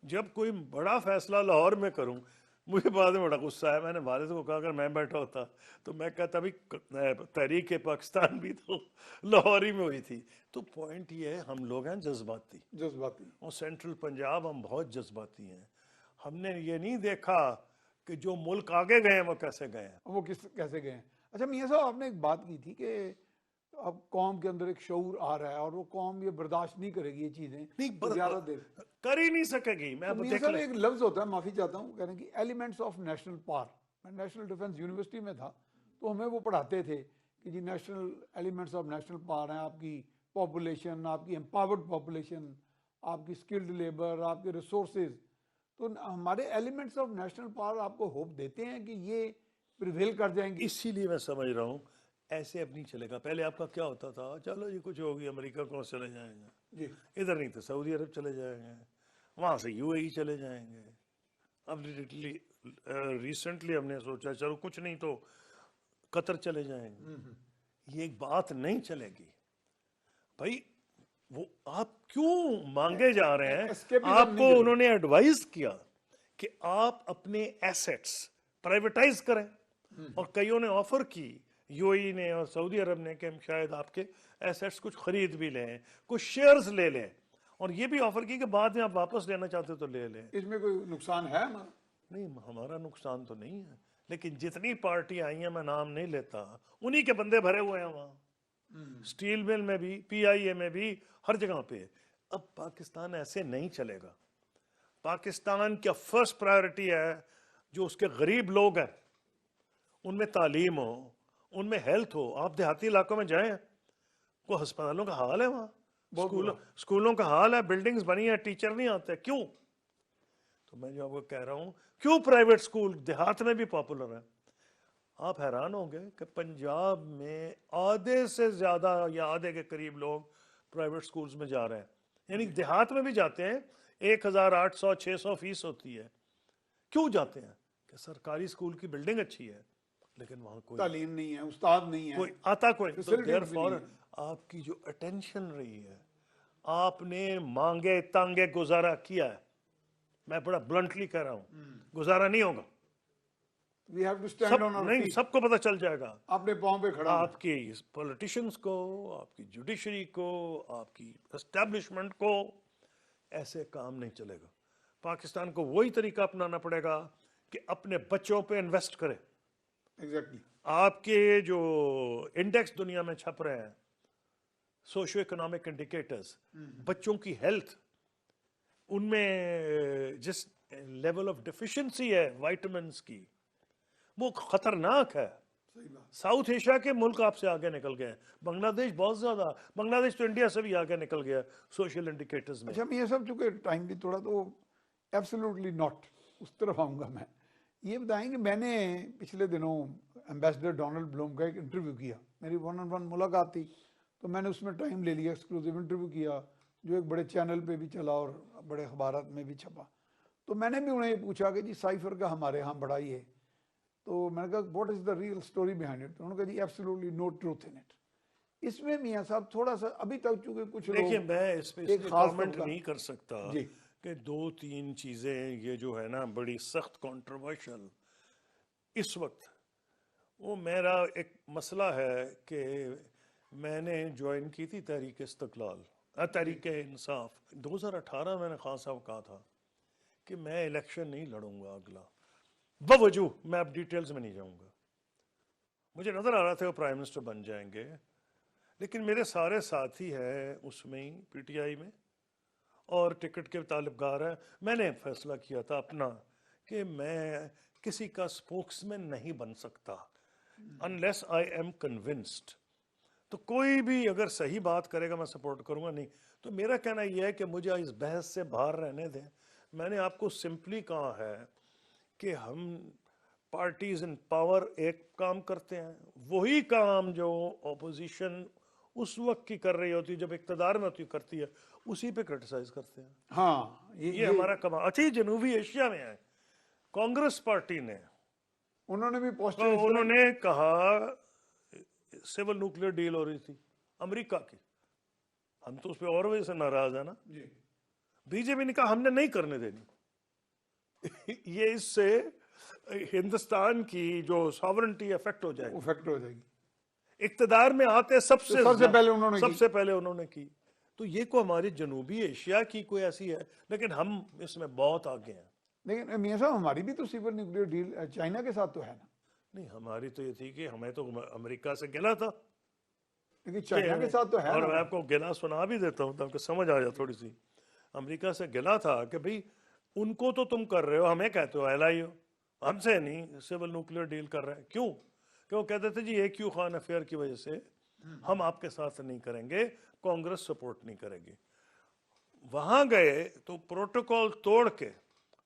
जब कोई बड़ा फैसला लाहौर में करूं, मुझे बाद में बड़ा गुस्सा है, मैंने वालिद को कहा अगर मैं बैठा होता तो मैं कहता भी तहरीक पाकिस्तान भी तो लाहौर ही में हुई थी। तो पॉइंट ये है हम लोग हैं जज्बाती, और सेंट्रल पंजाब हम बहुत जज्बाती हैं। हमने ये नहीं देखा कि जो मुल्क आगे गए हैं वो कैसे गए हैं, वो कैसे गए हैं। अच्छा मियां साहब, आपने एक बात की थी कि अब कौम के अंदर एक शऊर आ रहा है और वो कौम ये बर्दाश्त नहीं करेगी, ये चीजें ज्यादा देर कर ही नहीं सकेगी। मैं तो मियां साहब एक लफ्ज होता है, माफी चाहता हूँ, कहने की एलिमेंट्स ऑफ नेशनल पावर। मैं नेशनल डिफेंस यूनिवर्सिटी में था तो हमें वो पढ़ाते थे कि जी national elements of national power हैं आपकी पॉपुलेशन, आपकी एम्पावर्ड पॉपुलेशन, आपकी स्किल्ड लेबर, आपके रिसोर्सेज। तो हमारे एलिमेंट्स ऑफ नेशनल पावर आपको होप देते हैं कि ये प्रिवेल कर जाएंगे। इसीलिए मैं समझ रहा हूँ ऐसे अब नहीं चलेगा। पहले आपका क्या होता था, चलो ये कुछ होगी अमेरिका को चले जाएंगे, इधर नहीं तो सऊदी अरब चले जाएंगे, वहाँ से यूएई चले जाएंगे। अब रिसेंटली हमने सोचा चलो कुछ नहीं तो कतर चले जाएंगे। ये एक बात नहीं चलेगी भाई। वो आप क्यों मांगे जा रहे हैं? आपको उन्होंने एडवाइस किया कि आप अपने एसेट्स प्राइवेटाइज करें, और कईयों ने ऑफर की, यूएई ने और सऊदी अरब ने, कि हम शायद आपके एसेट्स कुछ खरीद भी लें, कुछ शेयर्स ले लें, और ये भी ऑफर की कि बाद में आप वापस लेना चाहते तो ले लें। इसमें कोई नुकसान है हमारा? नहीं, हमारा नुकसान तो नहीं है, लेकिन जितनी पार्टी आई हैं, मैं नाम नहीं लेता, उन्हीं के बंदे भरे हुए हैं वहाँ, स्टील मिल में भी, पीआईए में भी, हर जगह पे। अब पाकिस्तान ऐसे नहीं चलेगा। पाकिस्तान का फर्स्ट प्रायोरिटी है जो उसके गरीब लोग हैं उनमें तालीम हो, उनमें हेल्थ हो। आप देहाती इलाकों में जाएं, को अस्पतालों का हाल है वहाँ, स्कूलों का हाल है, बिल्डिंग्स बनी है, टीचर नहीं आते, क्यों? तो मैं जो आपको कह रहा हूँ, क्यों प्राइवेट स्कूल देहात में भी पॉपुलर है। आप हैरान होंगे कि पंजाब में आधे से ज़्यादा या आधे के करीब लोग प्राइवेट स्कूल्स में जा रहे हैं, यानी देहात में भी जाते हैं। 1800-600 फीस होती है। क्यों जाते हैं? कि सरकारी स्कूल की बिल्डिंग अच्छी है, लेकिन वहाँ कोई तालीम नहीं है, उस्ताद नहीं है, कोई आता कोई तो facilities भी देयरफॉर नहीं है। आपकी जो अटेंशन रही है, आपने मांगे तांगे गुजारा किया है। मैं बड़ा ब्लंटली कह रहा हूँ, गुजारा नहीं होगा। वी हैव टू स्टैंड सब ऑन आवर नहीं, फीट, सबको पता चल जाएगा। अपने पांव पे खड़ा होना। आपके पॉलिटिशियंस को, आपकी जुडिशरी को, आपकी एस्टेब्लिशमेंट को ऐसे काम नहीं चलेगा। पाकिस्तान को वही तरीका अपनाना पड़ेगा कि अपने बच्चों पे इन्वेस्ट करे। एग्जैक्टली। आपके जो इंडेक्स दुनिया में छप रहे हैं, सोशियो इकोनॉमिक इंडिकेटर्स, बच्चों की हेल्थ, उनमें जिस लेवल ऑफ डिफिशिएंसी है विटामिन्स की, वो खतरनाक है। सही बात। साउथ एशिया के मुल्क आपसे आगे निकल गए हैं। बांग्लादेश बहुत ज्यादा, बांग्लादेश तो इंडिया से भी आगे निकल गया सोशल इंडिकेटर्स में। अच्छा, मैं ये सब चूंकि टाइम भी थोड़ा, तो एब्सोल्युटली नॉट उस तरफ आऊँगा मैं। ये बताएं कि मैंने पिछले दिनों एम्बेसडर डोनाल्ड ब्लूम का एक इंटरव्यू किया, मेरी 1-on-1 मुलाकात थी, तो मैंने उसमें टाइम ले लिया, एक्सक्लूसिव इंटरव्यू किया, जो एक बड़े चैनल पे भी चला और बड़े अखबारात में भी छपा। तो मैंने भी उन्हें पूछा कि जी साइफर का हमारे यहाँ बड़ा ही है, तो मैंने कहा what is the real story behind it, तो उन्होंने कहा जी absolutely no truth in it. इसमें मियाँ साहब थोड़ा सा अभी तक चूंकि कुछ देखिए, लोग मैं इस पे एक खास कमेंट तबका- नहीं कर सकता जी। कि 2-3 चीजें ये जो है ना बड़ी सख्त कंट्रोवर्शियल इस वक्त, वो मेरा एक मसला है कि मैंने ज्वाइन की थी तहरीक इस्तक़लाल, तहरीक इंसाफ। 2018 मैंने खान साहब कहा था कि मैं इलेक्शन नहीं लड़ूंगा अगला, बावजूद मैं अब डिटेल्स में नहीं जाऊंगा। मुझे नजर आ रहा था वो प्राइम मिनिस्टर बन जाएंगे, लेकिन मेरे सारे साथी हैं उसमें ही पीटीआई में और टिकट के तालिबगार हैं। मैंने फैसला किया था अपना कि मैं किसी का स्पोक्समैन नहीं बन सकता अनलेस आई एम कन्विंस्ड। तो कोई भी अगर सही बात करेगा मैं सपोर्ट करूंगा, नहीं तो मेरा कहना यह है कि मुझे इस बहस से बाहर रहने दें। मैंने आपको सिंपली कहा है कि हम पार्टीज इन पावर एक काम करते हैं, वही काम जो ऑपोजिशन उस वक्त की कर रही होती है जब इक़्तिदार में होती करती है, उसी पे क्रिटिसाइज करते हैं। हाँ, ये हमारा कमाल। अच्छा, जनूबी एशिया में है, कांग्रेस पार्टी ने उन्होंने भी तो पोस्टर उन्होंने कहा सिविल न्यूक्लियर डील हो रही थी अमेरिका की, हम तो उस पर और वजह से नाराज है ना। जी। बीजेपी ने कहा हमने नहीं करने देनी। ये इससे हिंदुस्तान की जो सॉवरेंटी अफेक्ट हो जाएगी, इफेक्ट हो जाएगी। इक्तदार में आते सबसे तो सबसे पहले उन्होंने की। सबसे पहले उन्होंने की। तो ये को हमारी जनूबी एशिया की कोई ऐसी है, लेकिन हम इसमें बहुत आगे हैं। लेकिन मियाँ साहब हमारी भी तो सिविल न्यूक्लियर डील चाइना के साथ तो है ना, नहीं, हमारी तो ये थी कि हमें तो अमेरिका से गिला था, लेकिन चाइना के साथ तो है और ना। मैं आपको गिला सुना भी देता हूँ ताकि समझ आ जाए थोड़ी सी। अमेरिका से गिला था कि भाई उनको तो तुम कर रहे हो, हमें कहते हो एलाई हो, हमसे नहीं सिविल न्यूक्लियर डील कर रहे हैं। क्यों? कि वो कहते थे जी AQ खान अफेयर की वजह से हम आपके साथ नहीं करेंगे, कांग्रेस सपोर्ट नहीं करेगी। वहां गए तो प्रोटोकॉल तोड़ के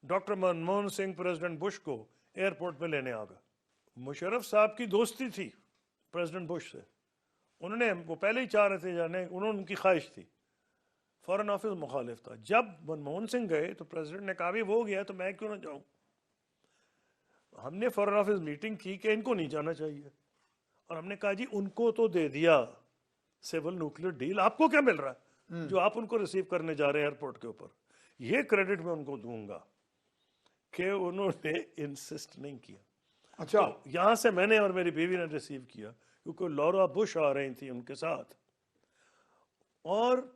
doctor Manmohan Singh president Bush को एयरपोर्ट पे लेने आ गए। मुशर्रफ साहब की दोस्ती थी प्रेसिडेंट बुश से, उन्होंने वो पहले ही चाह रहे थे जाने, उन्होंने उनकी ख्वाहिश थी। फॉरेन ऑफिस मुखालिफ था। जब मनमोहन सिंह गए तो प्रेसिडेंट ने कहा भी वो गया तो मैं क्यों ना जाऊं। हमने फॉरेन ऑफिस मीटिंग की कि इनको नहीं जाना चाहिए, और हमने कहा जी उनको तो दे दिया सिविल न्यूक्लियर डील, आपको क्या मिल रहा है जो आप उनको रिसीव करने जा रहे हैं एयरपोर्ट के ऊपर। ये क्रेडिट मैं उनको दूंगा कि उन्होंने इंसिस्ट नहीं किया। अच्छा, तो यहां से मैंने और मेरी बीवी ने रिसीव किया, क्योंकि लॉरा बुश आ रही थी उनके साथ, और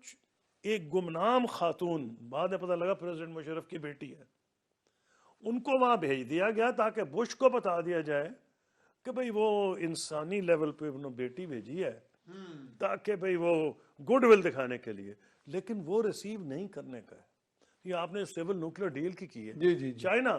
एक गुमनाम खातून, बाद में पता लगा प्रेसिडेंट मुशर्रफ की बेटी है, उनको वहां भेज दिया गया ताकि बुश को बता दिया जाए कि भाई वो इंसानी लेवल पे उन्होंने बेटी भेजी है, ताकि भाई वो गुडविल दिखाने के लिए, लेकिन वो रिसीव नहीं करने का है। ये आपने सिविल न्यूक्लियर डील की है। जी जी जी। चाइना,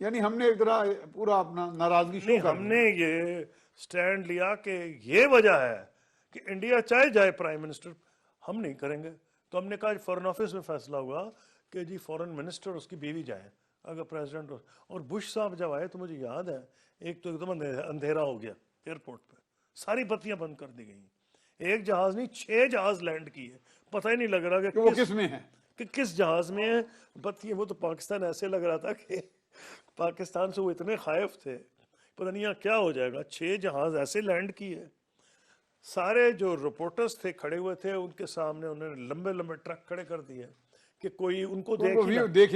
यानी हमने एक तरह पूरा अपना नाराजगी शो नहीं, कर हमने ये स्टैंड लिया कि ये वजह है कि इंडिया चाहे जाए प्राइम मिनिस्टर, हम नहीं करेंगे। तो हमने कहा फॉरेन ऑफिस में फैसला हुआ कि जी फॉरेन मिनिस्टर उसकी बीवी जाए, अगर प्रेसिडेंट हो। और बुश साहब जब आए तो मुझे याद है, एक तो एकदम अंधेरा हो गया एयरपोर्ट पे, सारी बत्तियां बंद कर दी गई। एक जहाज नहीं, 6 जहाज लैंड किए, पता ही नहीं लग रहा कि वो किस में है। कि किस जहाज में है बत्तियां। वो तो पाकिस्तान ऐसे लग रहा था कि पाकिस्तान से वो इतने खायफ थे, पता नहीं यहाँ क्या हो जाएगा। 6 जहाज ऐसे लैंड किए, सारे जो रिपोर्टर्स थे खड़े हुए थे उनके सामने उन्होंने लंबे लंबे ट्रक खड़े कर दिए कि कोई उनको तो वो देख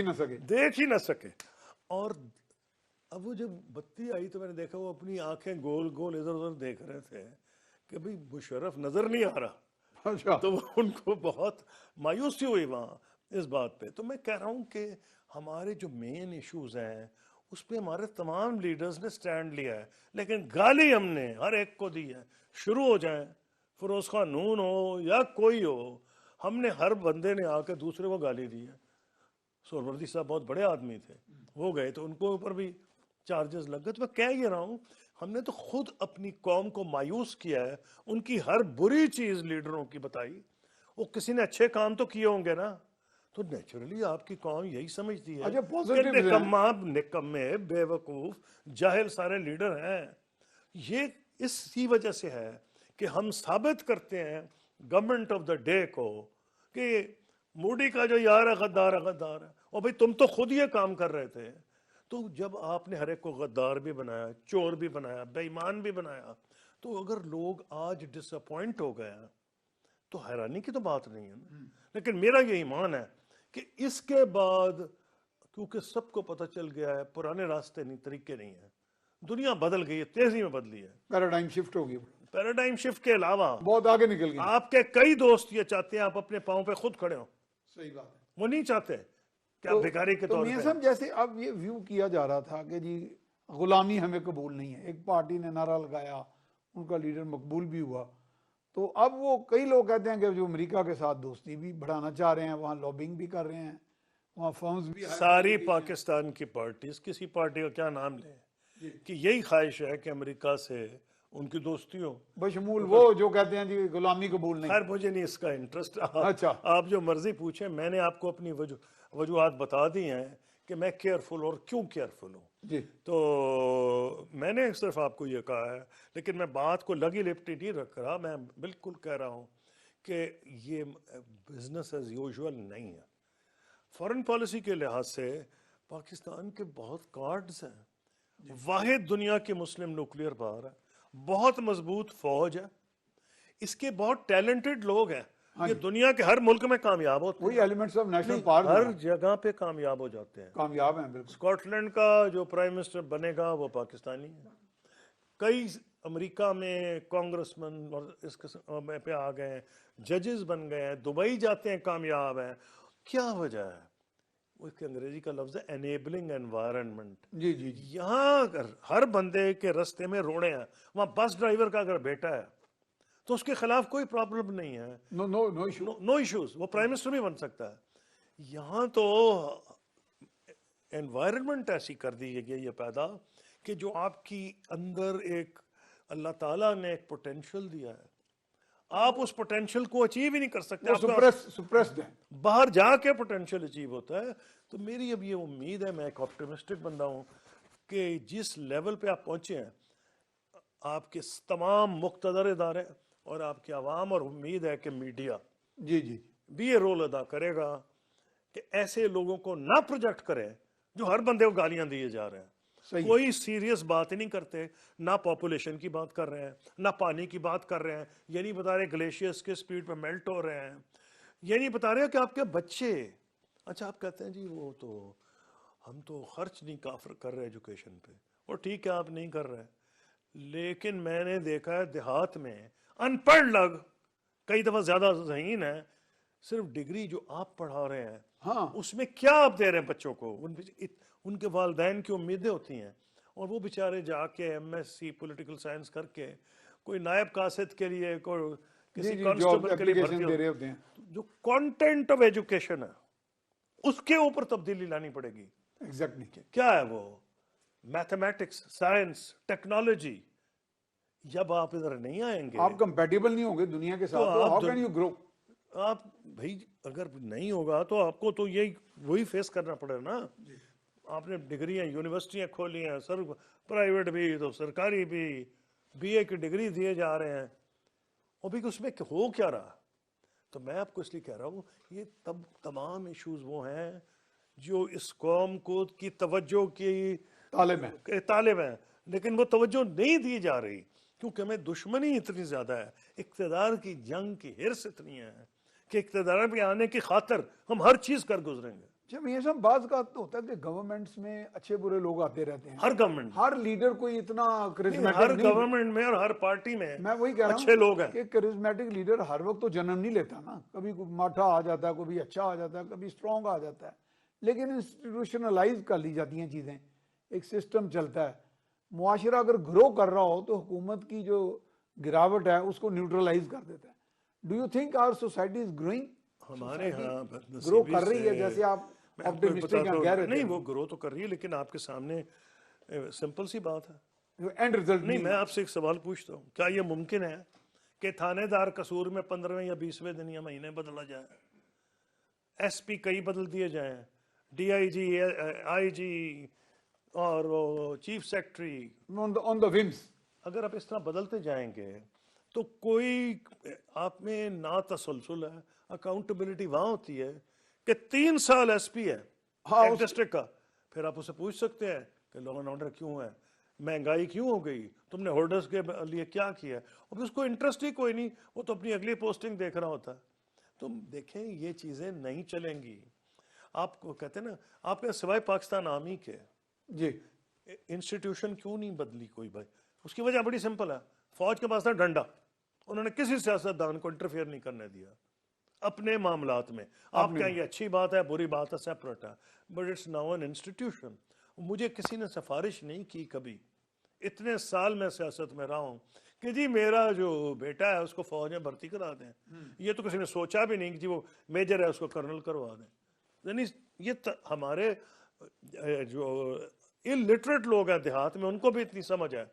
ही ना सके। और अब वो जब बत्ती आई तो मैंने देखा वो अपनी आंखें गोल गोल इधर उधर देख रहे थे कि भाई मुशर्रफ नजर नहीं आ रहा। अच्छा। तो उनको बहुत मायूसी हुई वहाँ इस बात पे। तो मैं कह रहा हूँ कि हमारे जो मेन इश्यूज हैं उस पर हमारे तमाम लीडर्स ने स्टैंड लिया है, लेकिन गाली हमने हर एक को दी है। शुरू हो जाए फिरोज खान नून हो या कोई हो, हमने हर बंदे ने आकर दूसरे को गाली दी है। सोहरवर्दी साहब बहुत बड़े आदमी थे, वो गए तो उनको ऊपर भी चार्जेस लग गए। तो मैं कह ये रहा हूँ, हमने तो खुद अपनी कौम को मायूस किया है, उनकी हर बुरी चीज लीडरों की बताई। वो किसी ने अच्छे काम तो किए होंगे ना, तो नेचुरली आपकी कौम यही समझती है अच्छा, कि पॉजिटिव निकम्मे बेवकूफ जाहिल सारे लीडर हैं। ये इसी वजह से है कि हम साबित करते हैं गवर्नमेंट ऑफ द डे को कि मोदी का जो यार है गद्दार है, गद्दार है। और भाई तुम तो खुद ये काम कर रहे थे। तो जब आपने हर एक को गद्दार भी बनाया, चोर भी बनाया, बेईमान भी बनाया, तो अगर लोग आज डिसअपॉइंट हो गए तो हैरानी की तो बात नहीं है ना। लेकिन मेरा ये ईमान है कि इसके बाद, क्योंकि सबको पता चल गया है पुराने रास्ते नहीं, तरीके नहीं है, दुनिया बदल गई है, तेजी में बदली है, पैराडाइम शिफ्ट हो गई। पैराडाइम शिफ्ट के अलावा बहुत आगे निकल गई। आपके कई दोस्त ये चाहते हैं आप अपने पांव पे खुद खड़े हो। सही बात है। वो नहीं चाहते कि आप भिखारी के तौर पे। साहब जैसे अब ये व्यू किया जा रहा था कि जी गुलामी हमें कबूल नहीं है, एक पार्टी ने नारा लगाया, उनका लीडर मकबूल भी हुआ, तो अब वो कई लोग कहते हैं कि जो अमेरिका के साथ दोस्ती भी बढ़ाना चाह रहे हैं, वहाँ लॉबिंग भी कर रहे हैं, वहाँ फर्म्स भी। सारी पाकिस्तान की पार्टीज, किसी पार्टी का क्या नाम ले, कि यही ख्वाहिश है कि अमेरिका से उनकी दोस्ती हो, बशमूल वो जो कहते हैं जी गुलामी कबूल नहीं। खैर मुझे नहीं इसका इंटरेस्ट। अच्छा, आप जो मर्जी पूछे, मैंने आपको अपनी वजूहात बता दी हैं कि मैं केयरफुल और क्यों केयरफुल हूँ जी। तो मैंने सिर्फ आपको ये कहा है, लेकिन मैं बात को लगी लिपटी नहीं रख रहा। मैं बिल्कुल कह रहा हूँ कि ये बिजनेस एज यूजुअल नहीं है। फॉरेन पॉलिसी के लिहाज से पाकिस्तान के बहुत कार्ड्स हैं, वाहिद दुनिया की मुस्लिम न्यूक्लियर पावर है, बहुत मजबूत फौज है, इसके बहुत टैलेंटेड लोग हैं, ये दुनिया के हर मुल्क में कामयाब होते हैं। वही एलिमेंट्स ऑफ नेशनल पावर हर जगह पे कामयाब हो जाते हैं, कामयाब हैं बिल्कुल। स्कॉटलैंड का जो प्राइम मिनिस्टर बनेगा वो पाकिस्तानी है। कई अमेरिका में कांग्रेसमैन और इस किस्म में पे आ गए हैं, जजेस बन गए हैं, दुबई जाते हैं, कामयाब हैं। क्या वजह है? वो एक अंग्रेजी का लफ्ज है एनेबलिंग एनवायरनमेंट। जी जी जी। यहाँ अगर हर बंदे के रास्ते में रोड़े हैं, वहाँ बस ड्राइवर का अगर बेटा है तो उसके खिलाफ कोई प्रॉब्लम नहीं है, नो इश्यूज, वो प्राइम मिनिस्टर भी बन सकता है। यहाँ तो एनवायरनमेंट ऐसी कर दी गई है पैदा कि जो आपकी अंदर एक अल्लाह ताला ने एक पोटेंशियल दिया है, आप उस पोटेंशियल को अचीव ही नहीं कर सकते, सुप्रेस्ड है। बाहर जाके पोटेंशियल अचीव होता है। तो मेरी अब ये उम्मीद है, मैं एक ऑप्टिमिस्टिक बंदा हूँ कि जिस लेवल पे आप पहुंचे हैं, आपके तमाम मुख्तदर इदारे और आपकी आवाम, और उम्मीद है कि मीडिया जी जी भी ये रोल अदा करेगा कि ऐसे लोगों को ना प्रोजेक्ट करें जो हर बंदे को गालियां दिए जा रहे हैं, कोई सीरियस बात ही नहीं करते, ना पॉपुलेशन की बात कर रहे हैं, ना पानी की बात कर रहे हैं, ये नहीं बता रहे ग्लेशियर्स के स्पीड पे मेल्ट हो रहे हैं, ये नहीं बता रहे कि आपके बच्चे, अच्छा आप कहते हैं जी वो तो हम तो खर्च नहीं काफर कर रहे एजुकेशन पे, और ठीक है आप नहीं कर रहे, लेकिन मैंने देखा है देहात में अनपढ़ लोग कई दफा ज्यादा ज़हीन है, सिर्फ डिग्री जो आप पढ़ा रहे हैं, हाँ, उसमें क्या आप दे रहे हैं बच्चों को, उनके वालिदैन की उम्मीदें होती हैं, और वो बेचारे जाके एमएससी पॉलिटिकल साइंस करके कोई नायब कासिद के लिए, कोई किसी कांस्टेबल के लिए भर्ती दे रहे होते हैं। जो कंटेंट ऑफ एजुकेशन है उसके ऊपर तब्दीली लानी पड़ेगी। एग्जैक्टली क्या है वो? Mathematics, science, technology. जब आप इधर नहीं आएंगे, आप कंपैटिबल नहीं होंगे दुनिया के साथ, तो हाउ कैन यू ग्रो? आप भाई अगर नहीं होगा तो आपको तो यही वही फेस करना पड़ेगा ना। आपने डिग्रियां यूनिवर्सिटियां खोली हैं, सर प्राइवेट भी तो सरकारी भी, बीए की डिग्री दिए जा रहे हैं, और भी उसमें हो क्या रहा। तो मैं आपको इसलिए कह रहा हूँ ये तब तमाम इश्यूज वो हैं जो इस कौम को की तवज्जो की तालिब हैं, लेकिन वो तवज्जो नहीं दी जा रही क्योंकि हमें दुश्मनी इतनी ज्यादा है, इक्तदार की जंग की हिर्स इतनी है कि इक्तदार पे आने की खातिर हम हर चीज कर गुजरेंगे। जब ये सब बात का तो होता है कि गवर्नमेंट्स में अच्छे बुरे लोग आते रहते हैं, हर गवर्नमेंट, हर लीडर कोई इतना हर करिश्मेटिक नहीं। गवर्नमेंट में और हर पार्टी में मैं वही कह रहा अच्छे हूँ लोग हैं। कि करिश्मेटिक लीडर हर वक्त तो जन्म नहीं लेता ना, कभी कोई माठा आ जाता है, कभी अच्छा आ जाता है, कभी स्ट्रॉन्ग आ जाता है, लेकिन इंस्टीट्यूशनलाइज कर ली जाती हैं चीज़ें, एक सिस्टम चलता है। मुआशरा अगर ग्रो कर रहा हो तो हुकूमत की जो गिरावट है उसको न्यूट्रलाइज कर देता है। Do you think our society is growing? हमारे यहाँ ग्रो कर रही है जैसे आप ऑप्टिमिस्टिक कह रहे थे? नहीं, वो ग्रो तो कर रही है, लेकिन आपके सामने सिंपल सी बात है, एंड रिजल्ट नहीं। मैं आपसे एक सवाल पूछता हूँ, क्या ये मुमकिन है कि थानेदार कसूर में 15वें या 20वें दिन या महीने बदला जाए, एसपी कई बदल दिए जाए, डीआईजी, आईजी और chief secretary on the whims? अगर आप इस तरह बदलते जाएंगे तो कोई आप में ना तसलसल है, अकाउंटेबिलिटी वहां होती है कि 3 साल एसपी है एक डिस्ट्रिक्ट का, फिर आप उसे पूछ सकते हैं कि लॉ एंड ऑर्डर क्यों है, महंगाई क्यों हो गई, तुमने होल्डर्स के लिए क्या किया, और फिर उसको इंटरेस्ट ही कोई नहीं, वो तो अपनी अगली पोस्टिंग देख रहा होता है। तो देखें ये चीजें नहीं चलेंगी। आपको कहते हैं ना, आपके सिवाय पाकिस्तान आर्मी के जी इंस्टीट्यूशन क्यों नहीं बदली कोई भाई? उसकी वजह बड़ी सिंपल है, फौज के पास था डंडा, उन्होंने किसी सियासतदान को इंटरफेयर नहीं करने दिया अपने मामलात में। आप क्या ये अच्छी बात है, बुरी बात है, सेपरेट है, but it's now an institution. मुझे किसी ने सिफारिश नहीं की कभी, इतने साल मैं सियासत में रहा हूं, कि जी मेरा जो बेटा है उसको फौज में भर्ती करा दें। ये तो किसी ने सोचा भी नहीं कि जी वो मेजर है उसको कर्नल करवा दें। यानी ये हमारे जो इलिटरेट लोग हैं देहात में, उनको भी इतनी समझ है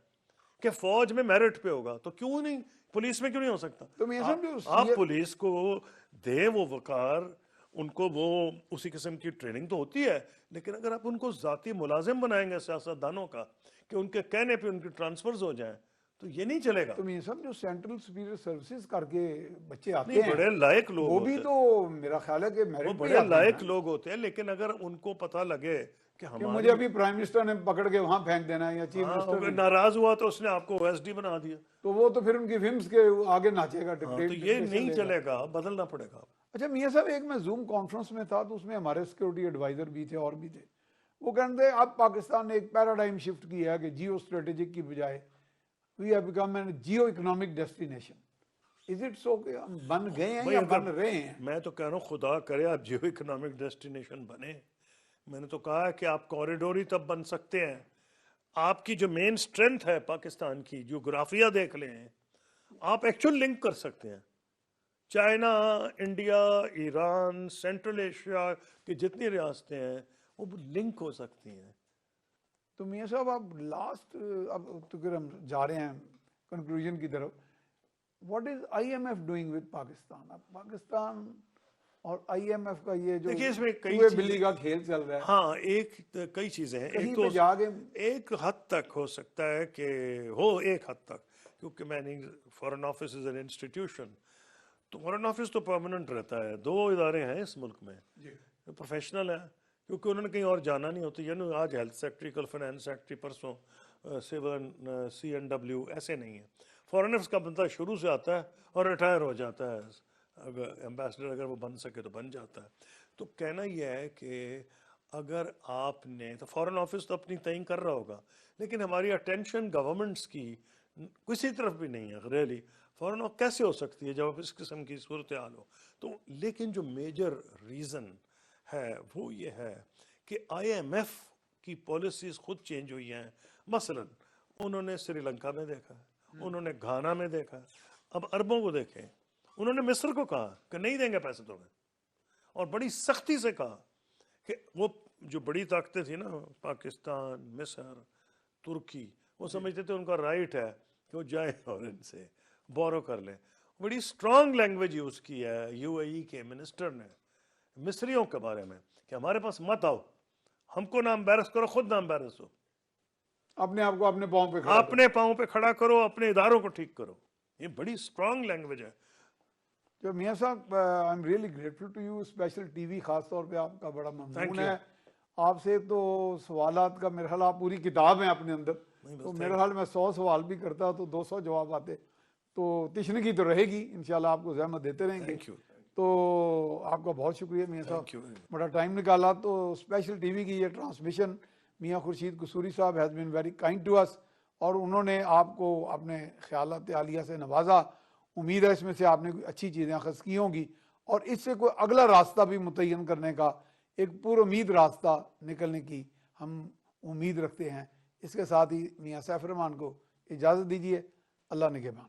कि फौज में मेरिट पे होगा, तो क्यों नहीं पुलिस में क्यों नहीं हो सकता? तो मैं आप पुलिस को दे वो वकार, उनको वो उसी किस्म की ट्रेनिंग तो होती है, लेकिन अगर आप उनको जाती मुलाजिम बनाएंगे सियासतदानों का कि उनके कहने पे उनके ट्रांसफर्स हो जाएं, तो ये नहीं चलेगा। तो ये सब जो सेंट्रल सुपीरियर सर्विसेज करके बच्चे आते हैं, बड़े लायक लोग वो भी तो मेरा ख्याल है कि वो मेरिट पे बड़े आते लायक हैं लोग होते हैं, लेकिन अगर उनको पता लगे कि कि हमारे मुझे अभी प्राइम मिनिस्टर ने पकड़ के वहां फेंक देना है या चीफ मिनिस्टर अगर ने, नाराज हुआ तो उसने आपको ओएसडी बना दिया, तो वो तो फिर उनकी फिल्म्स के आगे नाचेगा, तो डिक्टेट ये नहीं चलेगा, बदलना पड़ेगा। अच्छा मियाँ साहब, एक मैं जूम कॉन्फ्रेंस में था तो उसमें हमारे सिक्योरिटी एडवाइजर भी थे और भी थे, वो कहते थे अब पाकिस्तान ने एक पैराडाइम शिफ्ट किया है कि जियो स्ट्रेटेजिक की बजाय we have become an geoeconomic destination. Is it so कि हम बन गए हैं या बन रहे हैं? मैं तो कह रहा हूँ खुदा करे आप जियो इकोनॉमिक डेस्टिनेशन बने। मैंने तो कहा है कि आप कॉरिडोर ही तब बन सकते हैं, आपकी जो मेन स्ट्रेंथ है पाकिस्तान की, ज्योग्राफिया देख लें, आप एक्चुअल लिंक कर सकते हैं China, India, Iran, central Asia की जितनी रियासतें हैं वो लिंक हो सकती हैं। तो मियाँ साहब आप लास्ट, अब तो फिर हम जा रहे हैं कंक्लूजन की तरफ, what is IMF doing with Pakistan? अब पाकिस्तान और आईएमएफ का ये जो देखिए इसमें कई बिल्ली का खेल चल रहा है, हाँ कई चीजें हैं। कहीं एक पे तो जाके एक हद तक हो सकता है कि हो, एक हद तक, क्योंकि मैंने foreign office is an institution, तो फॉरेन ऑफिस तो परमानेंट रहता है। 2 इदारे हैं इस मुल्क में प्रोफेशनल है, क्योंकि उन्होंने कहीं और जाना नहीं होता। यानी आज हेल्थ सेक्रेटरी, कल फाइनेंस सेक्रेटरी, परसों सिविल CNW, ऐसे नहीं है। फॉरेन ऑफिस का बंदा शुरू से आता है और रिटायर हो जाता है, अगर एम्बेसडर अगर वो बन सके तो बन जाता है। तो कहना यह है कि अगर आपने, तो फॉरेन ऑफिस तो अपनी तय कर रहा होगा, लेकिन हमारी अटेंशन गवर्नमेंट्स की किसी तरफ भी नहीं है रियली। फॉरेन ऑफ कैसे हो सकती है जब इस किस्म की सूरत हाल हो? तो लेकिन जो मेजर रीज़न है वो ये है कि IMF की पॉलिसीज खुद चेंज हुई हैं। मसलन उन्होंने श्रीलंका में देखा, उन्होंने घाना में देखा, अब अरबों को देखें। उन्होंने मिस्र को कहा कि नहीं देंगे पैसे तुम्हें, और बड़ी सख्ती से कहा कि वो जो बड़ी ताकतें थी ना, पाकिस्तान, मिस्र, तुर्की, वो समझते थे उनका राइट है कि वो जाए और इनसे बोरो कर ले। बड़ी स्ट्रांग लैंग्वेज यूज की है UAE के मिनिस्टर ने मिस्रियों के बारे में कि हमारे पास मत आओ, हमको ना एम्बेरस करो, खुद ना एम्बेरस हो, अपने आप को अपने पाँव पे खड़ा करो। अपने पाँव पे खड़ा करो, अपने इदारों को ठीक करो। ये बड़ी स्ट्रांग लैंग्वेज है। जो मियाँ साहब, I am really grateful to you. Special TV खास तौर पे आपका बड़ा ममनून है। आपसे तो सवालात का मेरे ख्याल आप पूरी किताब है अपने अंदर, तो मेरे ख्याल में 100 सवाल भी करता तो 200 जवाब आते, तो तशनगी तो रहेगी, इंशाल्लाह आपको ज़हमत देते रहेंगे। तो आपका बहुत शुक्रिया मियाँ साहब, बड़ा टाइम निकाला। तो स्पेशल टीवी की ये ट्रांसमिशन मियाँ खुर्शीद कसूरी साहब has been very kind to us, और उन्होंने आपको अपने ख्यालात आलिया से नवाजा। उम्मीद है इसमें से आपने कोई अच्छी चीज़ें अखज़ की होंगी, और इससे कोई अगला रास्ता भी मुतय्यन करने का एक पुरुमीद रास्ता निकलने की हम उम्मीद रखते हैं। इसके साथ ही मियाँ सैफ रहमान को इजाज़त दीजिए। अल्लाह निगहबान।